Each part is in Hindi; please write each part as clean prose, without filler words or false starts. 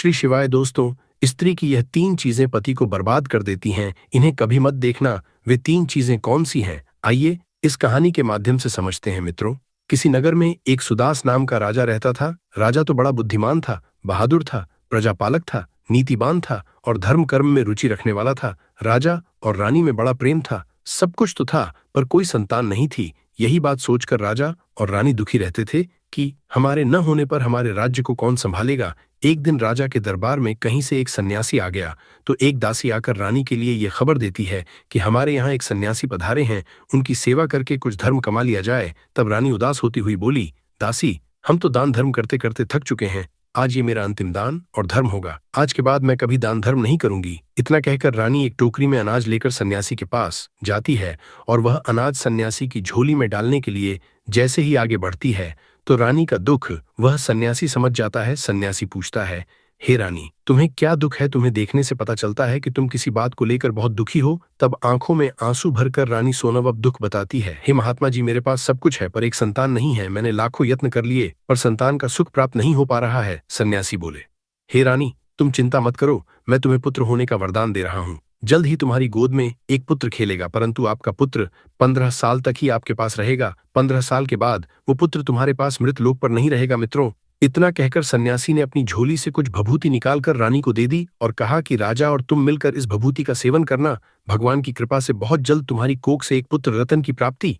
श्री शिवाय दोस्तों, स्त्री की यह 3 चीजें पति को बर्बाद कर देती हैं, इन्हें कभी मत देखना। वे 3 चीजें कौन सी हैं? आइए इस कहानी के माध्यम से समझते हैं मित्रों। किसी नगर में एक सुदास नाम का राजा रहता था। राजा तो बड़ा बुद्धिमान था, बहादुर था, प्रजापालक था, नीतिवान था और धर्म कर्म में रुचि रखने वाला था। राजा और रानी में बड़ा प्रेम था, सब कुछ तो था, पर कोई संतान नहीं थी। यही बात सोचकर राजा और रानी दुखी रहते थे कि हमारे न होने पर हमारे राज्य को कौन संभालेगा। एक दिन राजा के दरबार में कहीं से एक सन्यासी आ गया, तो एक दासी आकर रानी के लिए यह खबर देती है कि हमारे यहाँ एक सन्यासी पधारे हैं, उनकी सेवा करके कुछ धर्म कमा लिया जाए। तब रानी उदास होती हुई बोली, दासी, हम तो दान धर्म करते करते थक चुके हैं, आज ये मेरा अंतिम दान और धर्म होगा। आज के बाद मैं कभी दान धर्म नहीं करूंगी। इतना कहकर रानी एक टोकरी में अनाज लेकर सन्यासी के पास जाती है और वह अनाज सन्यासी की झोली में डालने के लिए जैसे ही आगे बढ़ती है तो रानी का दुख वह सन्यासी समझ जाता है। सन्यासी पूछता है, हे रानी, तुम्हें क्या दुख है? तुम्हें देखने से पता चलता है कि तुम किसी बात को लेकर बहुत दुखी हो। तब आंखों में आंसू भरकर रानी सोनवब दुख बताती है, हे महात्मा जी, मेरे पास सब कुछ है पर एक संतान नहीं है। मैंने लाखों यत्न कर लिए पर संतान का सुख प्राप्त नहीं हो पा रहा है। सन्यासी बोले, हे रानी, तुम चिंता मत करो, मैं तुम्हें पुत्र होने का वरदान दे रहा हूँ। जल्द ही तुम्हारी गोद में एक पुत्र खेलेगा, परंतु आपका पुत्र 15 साल तक ही आपके पास रहेगा। 15 साल के बाद वो पुत्र तुम्हारे पास मृत लोक पर नहीं रहेगा। मित्रों, इतना कहकर सन्यासी ने अपनी झोली से कुछ भभूति निकालकर रानी को दे दी और कहा कि राजा और तुम मिलकर इस भभूति का सेवन करना। भगवान की कृपा से बहुत जल्द तुम्हारी कोख से एक पुत्र रतन की प्राप्ति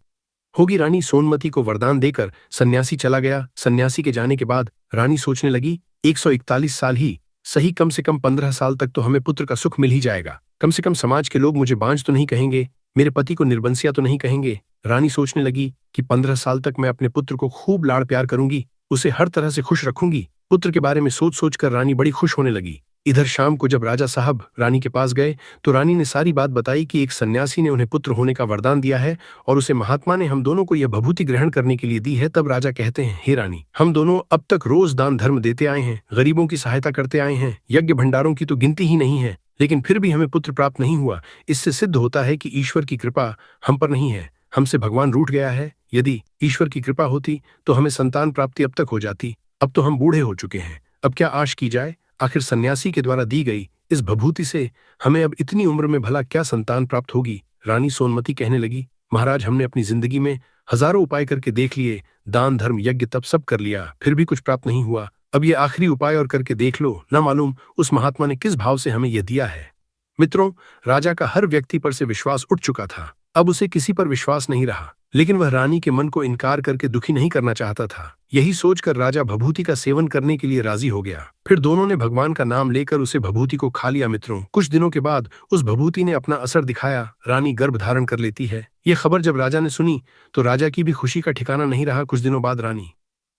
होगी। रानी सोनमती को वरदान देकर सन्यासी चला गया। सन्यासी के जाने के बाद रानी सोचने लगी, 141 साल ही सही, कम से कम 15 साल तक तो हमें पुत्र का सुख मिल ही जाएगा। कम से कम समाज के लोग मुझे बांझ तो नहीं कहेंगे, मेरे पति को निर्बंसिया तो नहीं कहेंगे। रानी सोचने लगी कि 15 साल तक मैं अपने पुत्र को खूब लाड़ प्यार करूंगी, उसे हर तरह से खुश रखूंगी। पुत्र के बारे में सोच सोचकर रानी बड़ी खुश होने लगी। इधर शाम को जब राजा साहब रानी के पास गए तो रानी ने सारी बात बताई कि एक सन्यासी ने उन्हें पुत्र होने का वरदान दिया है और उसे महात्मा ने हम दोनों को यह भभूति ग्रहण करने के लिए दी है। तब राजा कहते हैं, हे रानी, हम दोनों अब तक रोज दान धर्म देते आए हैं, गरीबों की सहायता करते आए हैं, यज्ञ भंडारों की तो गिनती ही नहीं है, लेकिन फिर भी हमें पुत्र प्राप्त नहीं हुआ। इससे सिद्ध होता है कि ईश्वर की कृपा हम पर नहीं है, हमसे भगवान रूठ गया है। यदि ईश्वर की कृपा होती तो हमें संतान प्राप्ति अब तक हो जाती। अब तो हम बूढ़े हो चुके हैं, अब क्या आश की जाए? आखिर सन्यासी के द्वारा दी गई इस भभूति से हमें अब इतनी उम्र में भला क्या संतान प्राप्त होगी? रानी सोनमती कहने लगी, महाराज, हमने अपनी जिंदगी में हजारों उपाय करके देख लिए, दान धर्म यज्ञ तप सब कर लिया, फिर भी कुछ प्राप्त नहीं हुआ। अब ये आखिरी उपाय और करके देख लो, न मालूम उस महात्मा ने किस भाव से हमें यह दिया है। मित्रों, राजा का हर व्यक्ति पर से विश्वास उठ चुका था, अब उसे किसी पर विश्वास नहीं रहा, लेकिन वह रानी के मन को इनकार करके दुखी नहीं करना चाहता था। यही सोचकर राजा भभूति का सेवन करने के लिए राजी हो गया। फिर दोनों ने भगवान का नाम लेकर उसे भभूति को खा लिया। मित्रों, कुछ दिनों के बाद उस भभूति ने अपना असर दिखाया, रानी गर्भ धारण कर लेती है। ये खबर जब राजा ने सुनी तो राजा की भी खुशी का ठिकाना नहीं रहा। कुछ दिनों बाद रानी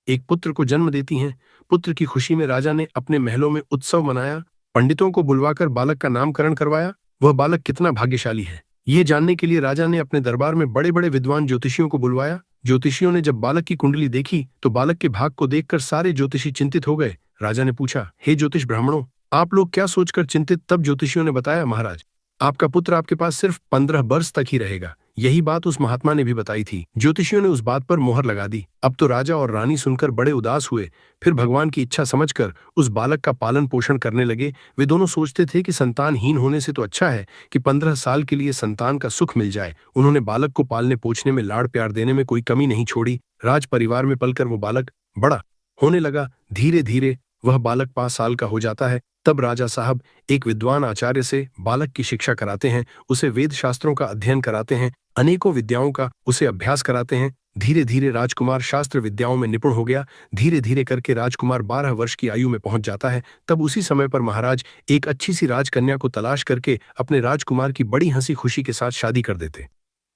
एक पुत्र को जन्म देती हैं। पुत्र की खुशी में राजा ने अपने महलों में उत्सव मनाया, पंडितों को बुलवाकर बालक का नामकरण करवाया। वह बालक कितना भाग्यशाली है, ये जानने के लिए राजा ने अपने दरबार में बड़े बड़े विद्वान ज्योतिषियों को बुलवाया। ज्योतिषियों ने जब बालक की कुंडली देखी तो बालक के भाग को देखकर सारे ज्योतिषी चिंतित हो गए। राजा ने पूछा, हे ज्योतिष ब्राह्मणों, आप लोग क्या सोचकर चिंतित? तब ज्योतिषियों ने बताया, महाराज, आपका पुत्र आपके पास सिर्फ 15 वर्ष तक ही रहेगा। यही बात उस महात्मा ने भी बताई थी। ज्योतिषियों ने उस बात पर मोहर लगा दी। अब तो राजा और रानी सुनकर बड़े उदास हुए। फिर भगवान की इच्छा समझकर उस बालक का पालन पोषण करने लगे। वे दोनों सोचते थे कि संतानहीन होने से तो अच्छा है कि 15 साल के लिए संतान का सुख मिल जाए। उन्होंने बालक को पालने पोछने में, लाड़ प्यार देने में कोई कमी नहीं छोड़ी। राज परिवार में पलकर वो बालक बड़ा होने लगा। धीरे धीरे वह बालक 5 साल का हो जाता है। तब राजा साहब एक विद्वान आचार्य से बालक की शिक्षा कराते हैं, उसे वेद शास्त्रों का अध्ययन कराते हैं, अनेकों विद्याओं का उसे अभ्यास कराते हैं। धीरे धीरे राजकुमार शास्त्र विद्याओं में निपुण हो गया। धीरे धीरे करके राजकुमार 12 वर्ष की आयु में पहुंच जाता है। तब उसी समय पर महाराज एक अच्छी सी राजकन्या को तलाश करके अपने राजकुमार की बड़ी हंसी खुशी के साथ शादी कर देते।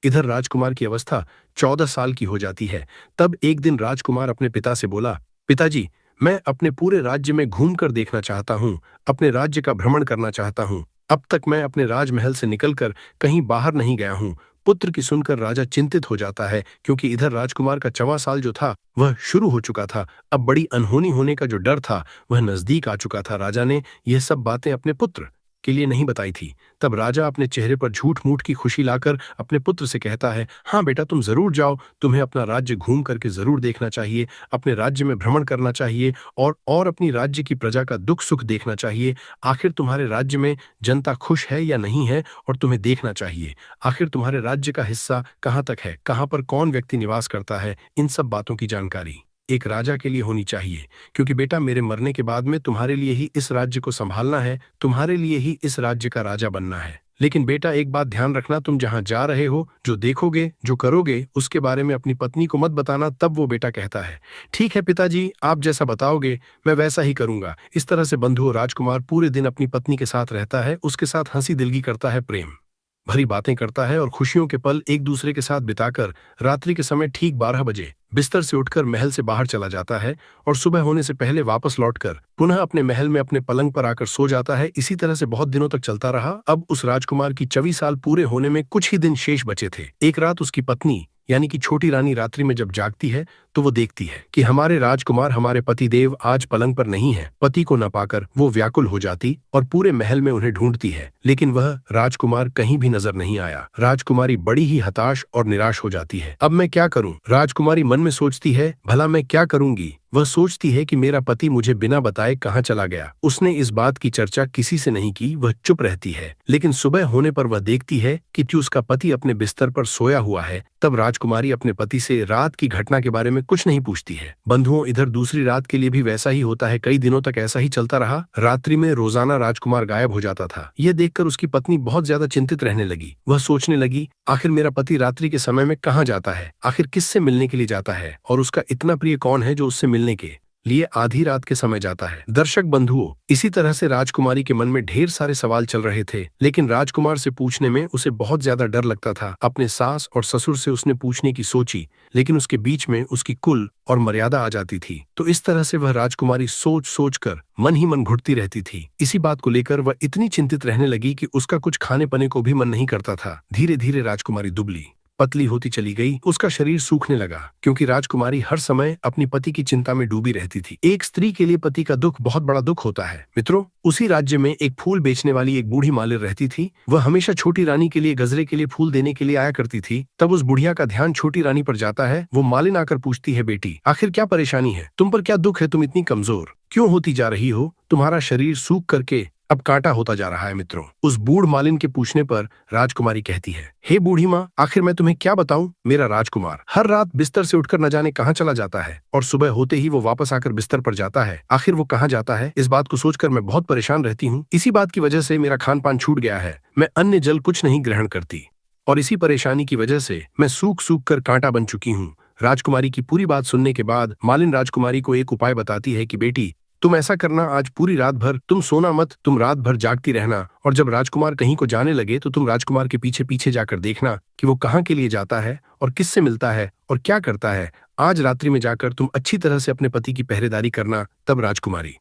इधर राजकुमार की अवस्था 14 साल की हो जाती है। तब एक दिन राजकुमार अपने पिता से बोला, पिताजी, मैं अपने पूरे राज्य में घूमकर देखना चाहता हूँ, अपने राज्य का भ्रमण करना चाहता हूँ। अब तक मैं अपने राजमहल से निकलकर कहीं बाहर नहीं गया हूँ। पुत्र की सुनकर राजा चिंतित हो जाता है, क्योंकि इधर राजकुमार का 14 साल जो था वह शुरू हो चुका था। अब बड़ी अनहोनी होने का जो डर था वह नजदीक आ चुका था। राजा ने यह सब बातें अपने पुत्र के लिए नहीं बताई थी। तब राजा अपने चेहरे पर झूठ मूठ की खुशी लाकर अपने पुत्र से कहता है, हाँ बेटा तुम जरूर जाओ, तुम्हें अपना राज्य घूम करके जरूर देखना चाहिए, अपने राज्य में भ्रमण करना चाहिए और अपनी राज्य की प्रजा का दुख सुख देखना चाहिए। आखिर तुम्हारे राज्य में जनता खुश है या नहीं है, और तुम्हें देखना चाहिए आखिर तुम्हारे राज्य का हिस्सा कहाँ तक है, कहाँ पर कौन व्यक्ति निवास करता है। इन सब बातों की जानकारी एक राजा के लिए होनी चाहिए, क्योंकि बेटा मेरे मरने के बाद में तुम्हारे लिए ही इस राज्य को संभालना है, तुम्हारे लिए ही इस राज्य का राजा बनना है। लेकिन बेटा एक बात ध्यान रखना, तुम जहां जा रहे हो, जो देखोगे, जो करोगे, उसके बारे में अपनी पत्नी को मत बताना। तब वो बेटा कहता है, ठीक है पिताजी, आप जैसा बताओगे मैं वैसा ही करूंगा। इस तरह से बंधु राजकुमार पूरे दिन अपनी पत्नी के साथ रहता है, उसके साथ हंसी दिलगी करता है, प्रेम भरी बातें करता है और खुशियों के पल एक दूसरे के साथ बिताकर रात्रि के समय ठीक 12 बजे बिस्तर से उठकर महल से बाहर चला जाता है और सुबह होने से पहले वापस लौटकर पुनः अपने महल में अपने पलंग पर आकर सो जाता है। इसी तरह से बहुत दिनों तक चलता रहा। अब उस राजकुमार की 24 साल पूरे होने में कुछ ही दिन शेष बचे थे। एक रात उसकी पत्नी यानी कि छोटी रानी रात्रि में जब जागती है तो वो देखती है कि हमारे राजकुमार, हमारे पतिदेव आज पलंग पर नहीं है। पति को न पाकर वो व्याकुल हो जाती और पूरे महल में उन्हें ढूंढती है, लेकिन वह राजकुमार कहीं भी नजर नहीं आया। राजकुमारी बड़ी ही हताश और निराश हो जाती है। अब मैं क्या करूं? राजकुमारी मन में सोचती है, भला मैं क्या करूंगी? वह सोचती है कि मेरा पति मुझे बिना बताए कहाँ चला गया। उसने इस बात की चर्चा किसी से नहीं की, वह चुप रहती है। लेकिन सुबह होने पर वह देखती है कि उसका पति अपने बिस्तर पर सोया हुआ है। तब राजकुमारी अपने पति से रात की घटना के बारे में कुछ नहीं पूछती है। बंधुओं, इधर दूसरी रात के लिए भी वैसा ही होता है। कई दिनों तक ऐसा ही चलता रहा। रात्रि में रोजाना राजकुमार गायब हो जाता था। यह देखकर उसकी पत्नी बहुत ज्यादा चिंतित रहने लगी। वह सोचने लगी, आखिर मेरा पति रात्रि के समय में कहाँ जाता है, आखिर किससे मिलने के लिए जाता है, और उसका इतना प्रिय कौन है जो उससे मिलने के लिए आधी रात के समय जाता है। दर्शक बंधुओं, इसी तरह से राजकुमारी के मन में ढेर सारे सवाल चल रहे थे, लेकिन राजकुमार से पूछने में उसे बहुत ज्यादा डर लगता था। अपने सास और ससुर से उसने पूछने की सोची, लेकिन उसके बीच में उसकी कुल और मर्यादा आ जाती थी। तो इस तरह से वह राजकुमारी सोच सोच कर मन ही मन घुटती रहती थी। इसी बात को लेकर वह इतनी चिंतित रहने लगी कि उसका कुछ खाने पने को भी मन नहीं करता था। धीरे धीरे राजकुमारी दुबली पतली होती चली गई। उसका शरीर सूखने लगा, क्योंकि राजकुमारी हर समय अपनी पति की चिंता में डूबी रहती थी। एक स्त्री के लिए पति का दुख बहुत बड़ा दुख होता है। मित्रों, उसी राज्य में एक फूल बेचने वाली एक बूढ़ी मालिन रहती थी। वह हमेशा छोटी रानी के लिए गजरे के लिए फूल देने के लिए आया करती थी। तब उस बुढ़िया का ध्यान छोटी रानी पर जाता है। वो मालिन आकर पूछती है, बेटी आखिर क्या परेशानी है, तुम पर क्या दुख है, तुम इतनी कमजोर क्यों होती जा रही हो, तुम्हारा शरीर सूख करके अब कांटा होता जा रहा है। मित्रों, उस बूढ़ मालिन के पूछने पर राजकुमारी कहती है, हे बूढ़ी माँ, आखिर मैं तुम्हें क्या बताऊं, मेरा राजकुमार हर रात बिस्तर से उठकर न जाने कहाँ चला जाता है, और सुबह होते ही वो वापस आकर बिस्तर पर जाता है। आखिर वो कहाँ जाता है, इस बात को सोचकर मैं बहुत परेशान रहती हूँ। इसी बात की वजह से मेरा खान पान छूट गया है, मैं अन्न जल कुछ नहीं ग्रहण करती, और इसी परेशानी की वजह से मैं सूख सूख कर कांटा बन चुकी हूँ। राजकुमारी की पूरी बात सुनने के बाद मालिन राजकुमारी को एक उपाय बताती है कि बेटी तुम ऐसा करना, आज पूरी रात भर तुम सोना मत, तुम रात भर जागती रहना, और जब राजकुमार कहीं को जाने लगे तो तुम राजकुमार के पीछे पीछे जाकर देखना कि वो कहाँ के लिए जाता है और किससे मिलता है और क्या करता है। आज रात्रि में जाकर तुम अच्छी तरह से अपने पति की पहरेदारी करना। तब राजकुमारी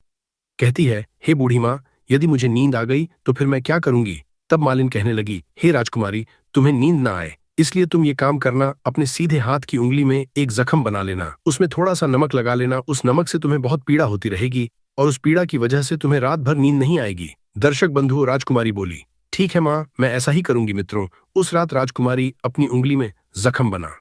कहती है, हे बूढ़ी माँ, यदि मुझे नींद आ गई तो फिर मैं क्या करूंगी? तब मालिन कहने लगी, हे राजकुमारी, तुम्हें नींद ना आए इसलिए तुम ये काम करना, अपने सीधे हाथ की उंगली में एक जख्म बना लेना, उसमें थोड़ा सा नमक लगा लेना। उस नमक से तुम्हें बहुत पीड़ा होती रहेगी और उस पीड़ा की वजह से तुम्हें रात भर नींद नहीं आएगी। दर्शक बंधुओं, राजकुमारी बोली, ठीक है माँ, मैं ऐसा ही करूंगी। मित्रों, उस रात राजकुमारी अपनी उंगली में जख्म बना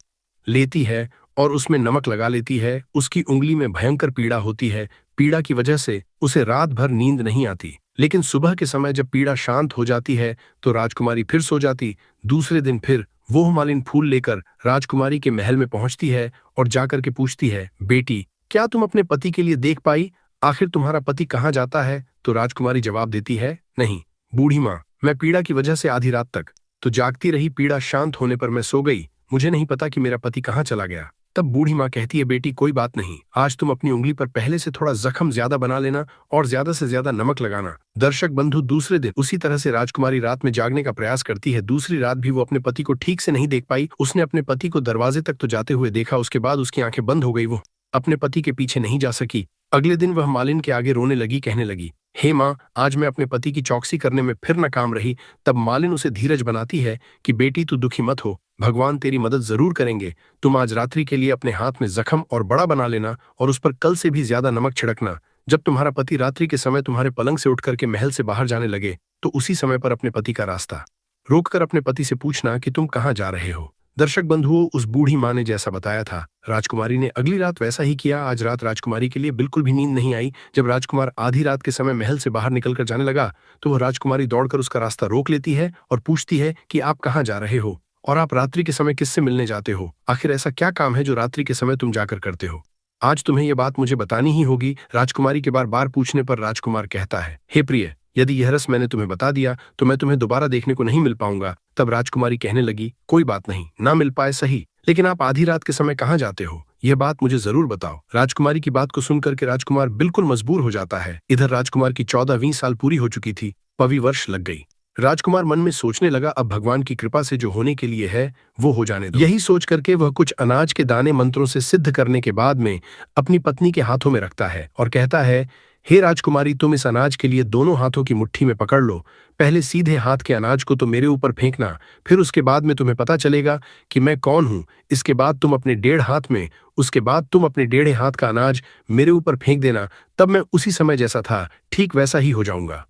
लेती है और उसमें नमक लगा लेती है। उसकी उंगली में भयंकर पीड़ा होती है। पीड़ा की वजह से उसे रात भर नींद नहीं आती, लेकिन सुबह के समय जब पीड़ा शांत हो जाती है तो राजकुमारी फिर सो जाती। दूसरे दिन फिर वो मालिन फूल लेकर राजकुमारी के महल में पहुंचती है और जाकर के पूछती है, बेटी क्या तुम अपने पति के लिए देख पाई, आखिर तुम्हारा पति कहाँ जाता है? तो राजकुमारी जवाब देती है, नहीं बूढ़ी माँ, मैं पीड़ा की वजह से आधी रात तक तो जागती रही, पीड़ा शांत होने पर मैं सो गई, मुझे नहीं पता कि मेरा पति कहाँ चला गया। तब बूढ़ी माँ कहती है, बेटी कोई बात नहीं, आज तुम अपनी उंगली पर पहले से थोड़ा जख्म ज्यादा बना लेना और ज्यादा से ज्यादा नमक लगाना। दर्शक बंधु, दूसरे दिन उसी तरह से राजकुमारी रात में जागने का प्रयास करती है। दूसरी रात भी वो अपने पति को ठीक से नहीं देख पाई। उसने अपने पति को दरवाजे तक तो जाते हुए देखा, उसके बाद उसकी आंखें बंद हो गई, वो अपने पति के पीछे नहीं जा सकी। अगले दिन वह मालिन के आगे रोने लगी, कहने लगी, हे माँ, आज मैं अपने पति की चौकसी करने में फिर नाकाम रही। तब मालिन उसे धीरज बनाती है कि बेटी तू दुखी मत हो, भगवान तेरी मदद जरूर करेंगे। तुम आज रात्रि के लिए अपने हाथ में जख्म और बड़ा बना लेना और उस पर कल से भी ज्यादा नमक छिड़कना। जब तुम्हारा पति रात्रि के समय तुम्हारे पलंग से उठ करके महल से बाहर जाने लगे तो उसी समय पर अपने पति का रास्ता रोककर अपने पति से पूछना कि तुम कहाँ जा रहे हो। दर्शक बंधुओं, उस बूढ़ी माँ ने जैसा बताया था, राजकुमारी ने अगली रात वैसा ही किया। आज रात राजकुमारी के लिए बिल्कुल भी नींद नहीं आई। जब राजकुमार आधी रात के समय महल से बाहर निकलकर जाने लगा तो वह राजकुमारी दौड़कर उसका रास्ता रोक लेती है और पूछती है कि आप कहाँ जा रहे हो और आप रात्रि के समय किससे मिलने जाते हो। आखिर ऐसा क्या काम है जो रात्रि के समय तुम जाकर करते हो? आज तुम्हें यह बात मुझे बतानी ही होगी। राजकुमारी के बार बार पूछने पर राजकुमार कहता है, हे प्रिय, यदि यह रस मैंने तुम्हें बता दिया तो मैं तुम्हें दोबारा देखने को नहीं मिल पाऊंगा। तब राजकुमारी कहने लगी, कोई बात नहीं, ना मिल पाए सही, लेकिन आप आधी रात के समय कहाँ जाते हो, यह बात मुझे जरूर बताओ। राजकुमारी की बात को सुनकर के राजकुमार बिल्कुल मजबूर हो जाता है। इधर राजकुमार की 14वीं साल पूरी हो चुकी थी, 5वीं वर्ष लग गई। राजकुमार मन में सोचने लगा, अब भगवान की कृपा से जो होने के लिए है वो हो जाने दो। यही सोच करके वह कुछ अनाज के दाने मंत्रों से सिद्ध करने के बाद में अपनी पत्नी के हाथों में रखता है और कहता है, हे राजकुमारी, तुम इस अनाज के लिए दोनों हाथों की मुट्ठी में पकड़ लो। पहले सीधे हाथ के अनाज को तो मेरे ऊपर फेंकना, फिर उसके बाद में तुम्हें पता चलेगा कि मैं कौन हूं। इसके बाद तुम अपने डेढ़ हाथ में उसके बाद तुम अपने डेढ़े हाथ का अनाज मेरे ऊपर फेंक देना, तब मैं उसी समय जैसा था ठीक वैसा ही हो जाऊंगा।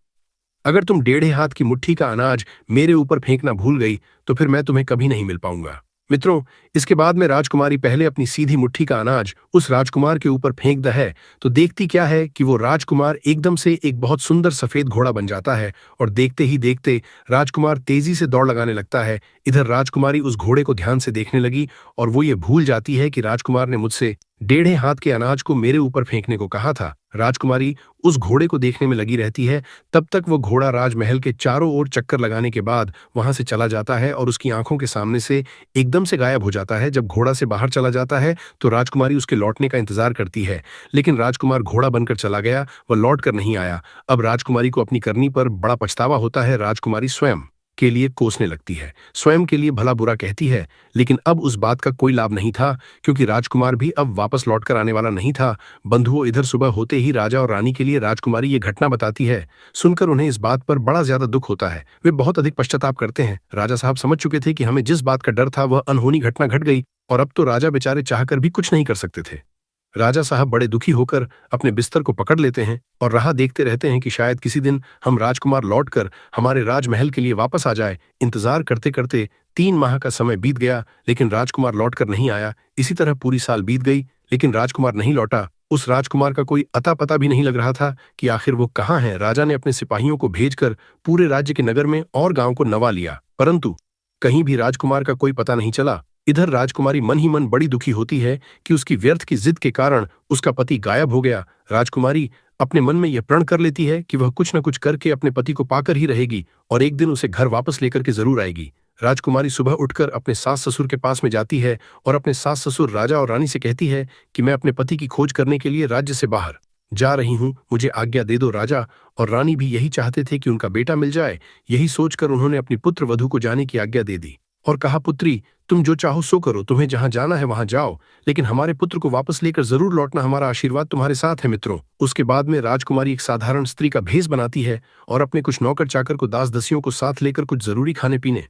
अगर तुम डेढ़े हाथ की मुट्ठी का अनाज मेरे ऊपर फेंकना भूल गई तो फिर मैं तुम्हें कभी नहीं मिल पाऊंगा। मित्रों, इसके बाद में राजकुमारी पहले अपनी सीधी मुट्ठी का अनाज उस राजकुमार के ऊपर फेंकता है तो देखती क्या है कि वो राजकुमार एकदम से एक बहुत सुंदर सफेद घोड़ा बन जाता है और देखते ही देखते राजकुमार तेजी से दौड़ लगाने लगता है। इधर राजकुमारी उस घोड़े को ध्यान से देखने लगी और वो ये भूल जाती है कि राजकुमार ने मुझसे डेढ़े हाथ के अनाज को मेरे ऊपर फेंकने को कहा था। राजकुमारी उस घोड़े को देखने में लगी रहती है। तब तक वो घोड़ा राजमहल के चारों ओर चक्कर लगाने के बाद वहां से चला जाता है और उसकी आंखों के सामने से एकदम से गायब हो जाता है। जब घोड़ा से बाहर चला जाता है तो राजकुमारी उसके लौटने का इंतजार करती है, लेकिन राजकुमार घोड़ा बनकर चला गया, वह लौट कर नहीं आया। अब राजकुमारी को अपनी करनी पर बड़ा पछतावा होता है। राजकुमारी स्वयं के लिए कोसने लगती है, स्वयं के लिए भला बुरा कहती है, लेकिन अब उस बात का कोई लाभ नहीं था क्योंकि राजकुमार भी अब वापस लौटकर आने वाला नहीं था। बंधुओं, इधर सुबह होते ही राजा और रानी के लिए राजकुमारी ये घटना बताती है। सुनकर उन्हें इस बात पर बड़ा ज्यादा दुख होता है। वे बहुत अधिक पश्चाताप करते हैं। राजा साहब समझ चुके थे कि हमें जिस बात का डर था वह अनहोनी घटना घट गई और अब तो राजा बेचारे चाहकर भी कुछ नहीं कर सकते थे। राजा साहब बड़े दुखी होकर अपने बिस्तर को पकड़ लेते हैं और राह देखते रहते हैं कि शायद किसी दिन हम राजकुमार लौटकर हमारे राजमहल के लिए वापस आ जाए। इंतजार करते करते 3 माह का समय बीत गया, लेकिन राजकुमार लौटकर नहीं आया। इसी तरह पूरी साल बीत गई, लेकिन राजकुमार नहीं लौटा। उस राजकुमार का कोई अता पता भी नहीं लग रहा था कि आखिर वो कहाँ है। राजा ने अपने सिपाहियों को भेजकर पूरे राज्य के नगर में और गांव को नवा लिया, परंतु कहीं भी राजकुमार का कोई पता नहीं चला। इधर राजकुमारी मन ही मन बड़ी दुखी होती है कि उसकी व्यर्थ की जिद के कारण उसका पति गायब हो गया। राजकुमारी अपने मन में यह प्रण कर लेती है कि वह कुछ न कुछ करके अपने पति को पाकर ही रहेगी और एक दिन उसे घर वापस लेकर के जरूर आएगी। राजकुमारी सुबह उठकर अपने सास ससुर के पास में जाती है और अपने सास ससुर राजा और रानी से कहती है कि मैं अपने पति की खोज करने के लिए राज्य से बाहर जा रही हूँ, मुझे आज्ञा दे दो। राजा और रानी भी यही चाहते थे कि उनका बेटा मिल जाए। यही सोचकर उन्होंने अपनी पुत्र वधू को जाने की आज्ञा दे दी और कहा, पुत्री, तुम जो चाहो सो करो, तुम्हें जहां जाना है वहां जाओ, लेकिन हमारे पुत्र को वापस लेकर जरूर लौटना, हमारा आशीर्वाद तुम्हारे साथ है। मित्रों, उसके बाद में राजकुमारी एक साधारण स्त्री का भेष बनाती है और अपने कुछ नौकर चाकर को दास दसियों को साथ लेकर कुछ जरूरी खाने पीने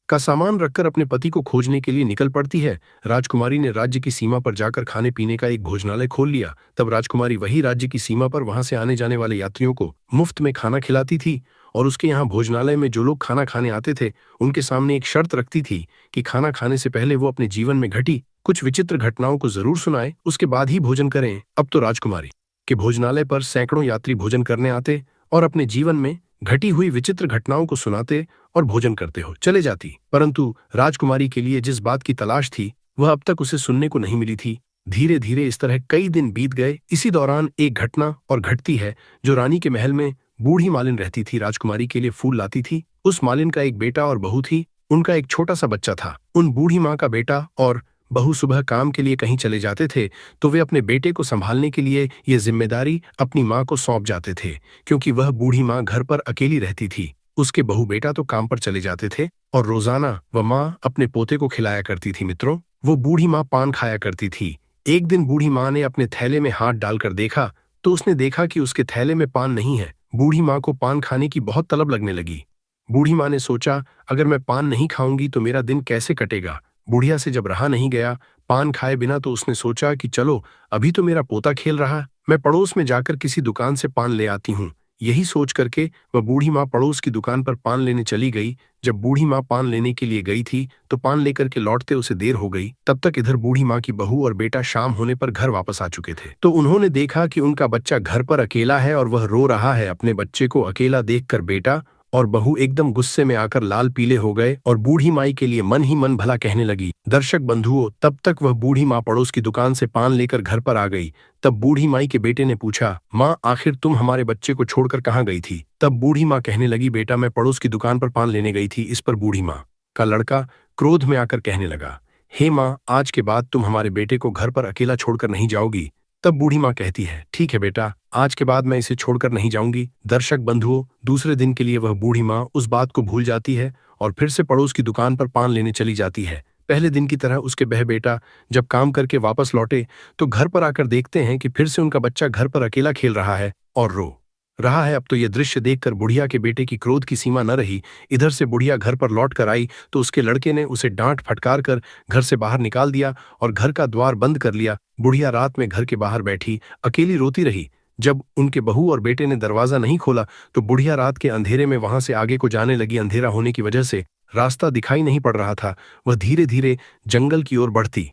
का सामान रखकर अपने पति को खोजने के लिए निकल पड़ती है। राजकुमारी ने राज्य की सीमा पर जाकर खाने पीने का एक भोजनालय खोल लिया। तब राजकुमारी वही राज्य की सीमा पर वहां से आने जाने वाले यात्रियों को मुफ्त में खाना खिलाती थी और उसके यहाँ भोजनालय में जो लोग खाना खाने आते थे उनके सामने एक शर्त रखती थी कि खाना खाने से पहले वो अपने जीवन में घटी कुछ विचित्र घटनाओं को जरूर सुनाए, उसके बाद ही भोजन करें। अब तो राजकुमारी के भोजनालय पर सैकड़ों यात्री भोजन करने आते और अपने जीवन में घटी हुई विचित्र घटनाओं को सुनाते और भोजन करते हो चले जाती, परंतु राजकुमारी के लिए जिस बात की तलाश थी वह अब तक उसे सुनने को नहीं मिली थी। धीरे धीरे इस तरह कई दिन बीत गए। इसी दौरान एक घटना और घटती है। जो रानी के महल में बूढ़ी मालिन रहती थी, राजकुमारी के लिए फूल लाती थी। उस मालिन का एक बेटा और बहू थी। उनका एक छोटा सा बच्चा था। उन बूढ़ी माँ का बेटा और बहू सुबह काम के लिए कहीं चले जाते थे तो वे अपने बेटे को संभालने के लिए ये जिम्मेदारी अपनी माँ को सौंप जाते थे, क्योंकि वह बूढ़ी माँ घर पर अकेली रहती थी। उसके बहू बेटा तो काम पर चले जाते थे और रोजाना वह माँ अपने पोते को खिलाया करती थी। मित्रों, वो बूढ़ी माँ पान खाया करती थी। एक दिन बूढ़ी माँ ने अपने थैले में हाथ डालकर देखा तो उसने देखा कि उसके थैले में पान नहीं है। बूढ़ी माँ को पान खाने की बहुत तलब लगने लगी। बूढ़ी माँ ने सोचा, अगर मैं पान नहीं खाऊंगी तो मेरा दिन कैसे कटेगा। बुढ़िया से जब रहा नहीं गया पान खाए बिना, तो उसने सोचा कि चलो अभी तो मेरा पोता खेल रहा, मैं पड़ोस में जाकर किसी दुकान से पान ले आती हूँ। यही सोच करके वह बूढ़ी माँ पड़ोस की दुकान पर पान लेने चली गई। जब बूढ़ी माँ पान लेने के लिए गई थी तो पान लेकर के लौटते उसे देर हो गई। तब तक इधर बूढ़ी माँ की बहू और बेटा शाम होने पर घर वापस आ चुके थे। तो उन्होंने देखा कि उनका बच्चा घर पर अकेला है और वह रो रहा है। अपने बच्चे को अकेला देखकर बेटा और बहू एकदम गुस्से में आकर लाल पीले हो गए और बूढ़ी माई के लिए मन ही मन भला कहने लगी। दर्शक बंधुओं, तब तक वह बूढ़ी माँ पड़ोस की दुकान से पान लेकर घर पर आ गई। तब बूढ़ी माई के बेटे ने पूछा, माँ आखिर तुम हमारे बच्चे को छोड़कर कहाँ गई थी? तब बूढ़ी माँ कहने लगी, बेटा मैं पड़ोस की दुकान पर पान लेने गई थी। इस पर बूढ़ी माँ का लड़का क्रोध में आकर कहने लगा, हे माँ, आज के बाद तुम हमारे बेटे को घर पर अकेला छोड़कर नहीं जाओगी? तब बूढ़ी माँ कहती है, ठीक है बेटा, आज के बाद मैं इसे छोड़कर नहीं जाऊंगी। दर्शक बंधुओं, दूसरे दिन के लिए वह बूढ़ी माँ उस बात को भूल जाती है और फिर से पड़ोस की दुकान पर पान लेने चली जाती है। पहले दिन की तरह उसके बह बेटा जब काम करके वापस लौटे तो घर पर आकर देखते हैं कि फिर से उनका बच्चा घर पर अकेला खेल रहा है और रो रहा है। अब तो यह दृश्य देखकर बुढ़िया के बेटे की क्रोध की सीमा न रही। इधर से बुढ़िया घर पर लौट कर आई तो उसके लड़के ने उसे डांट फटकार कर घर से बाहर निकाल दिया और घर का द्वार बंद कर लिया। बुढ़िया रात में घर के बाहर बैठी अकेली रोती रही। जब उनके बहू और बेटे ने दरवाजा नहीं खोला तो बुढ़िया रात के अंधेरे में वहां से आगे को जाने लगी। अंधेरा होने की वजह से रास्ता दिखाई नहीं पड़ रहा था। वह धीरे धीरे जंगल की ओर बढ़ती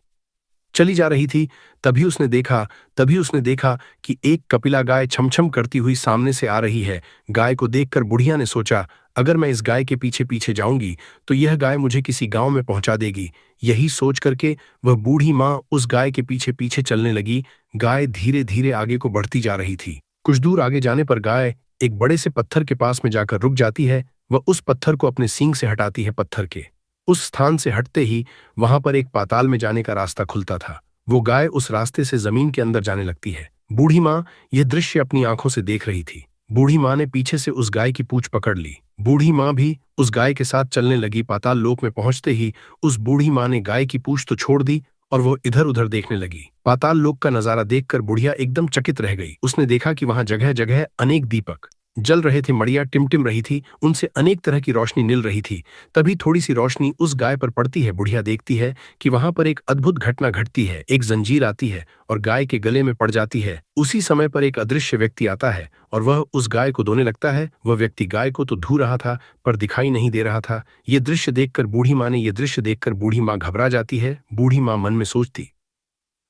चली जा रही थी। तभी उसने देखा कि एक कपिला गाय छमछम करती हुई सामने से आ रही है। गाय को देखकर बुढ़िया ने सोचा, अगर मैं इस गाय के पीछे पीछे जाऊंगी तो यह गाय मुझे किसी गांव में पहुंचा देगी। यही सोच करके वह बूढ़ी माँ उस गाय के पीछे पीछे चलने लगी। गाय धीरे धीरे आगे को बढ़ती जा रही थी। कुछ दूर आगे जाने पर गाय एक बड़े से पत्थर के पास में जाकर रुक जाती है। वह उस पत्थर को अपने सींग से हटाती है। पत्थर के उस स्थान से हटते ही वहां पर एक पाताल में जाने का रास्ता खुलता था। वो गाय उस रास्ते से जमीन के अंदर जाने लगती है। बूढ़ी माँ यह दृश्य अपनी आंखों से देख रही थी। बूढ़ी माँ ने पीछे से उस गाय की पूंछ पकड़ ली। बूढ़ी माँ भी उस गाय के साथ चलने लगी। पाताल लोक में पहुंचते ही उस बूढ़ी माँ ने गाय की पूंछ तो छोड़ दी और वो इधर उधर देखने लगी। पाताल लोक का नजारा देखकर बुढ़िया एकदम चकित रह गई। उसने देखा कि वहां जगह जगह अनेक दीपक जल रहे थे, मड़िया टिमटिम रही थी, उनसे अनेक तरह की रोशनी निल रही थी। तभी थोड़ी सी रोशनी उस गाय पर पड़ती है। बुढ़िया देखती है कि वहां पर एक अद्भुत घटना घटती है। एक जंजीर आती है और गाय के गले में पड़ जाती है। उसी समय पर एक अदृश्य व्यक्ति आता है और वह उस गाय को धोने लगता है। वह व्यक्ति गाय को तो धो रहा था पर दिखाई नहीं दे रहा था। ये दृश्य देखकर बूढ़ी माँ घबरा जाती है। बूढ़ी माँ मन में सोचती,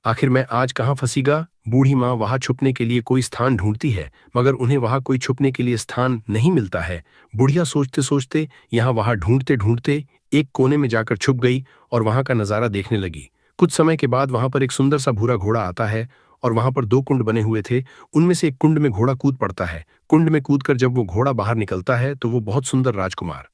आखिर मैं आज कहाँ फंसीगा। बूढ़ी माँ वहां छुपने के लिए कोई स्थान ढूंढती है मगर उन्हें वहां कोई छुपने के लिए स्थान नहीं मिलता है। बुढ़िया सोचते सोचते यहाँ वहां ढूंढते ढूंढते एक कोने में जाकर छुप गई और वहां का नजारा देखने लगी। कुछ समय के बाद वहां पर एक सुंदर सा भूरा घोड़ा आता है और वहां पर दो कुंड बने हुए थे। उनमें से एक कुंड में घोड़ा कूद पड़ता है। कुंड में कूदकर जब वो घोड़ा बाहर निकलता है तो वो बहुत सुंदर राजकुमार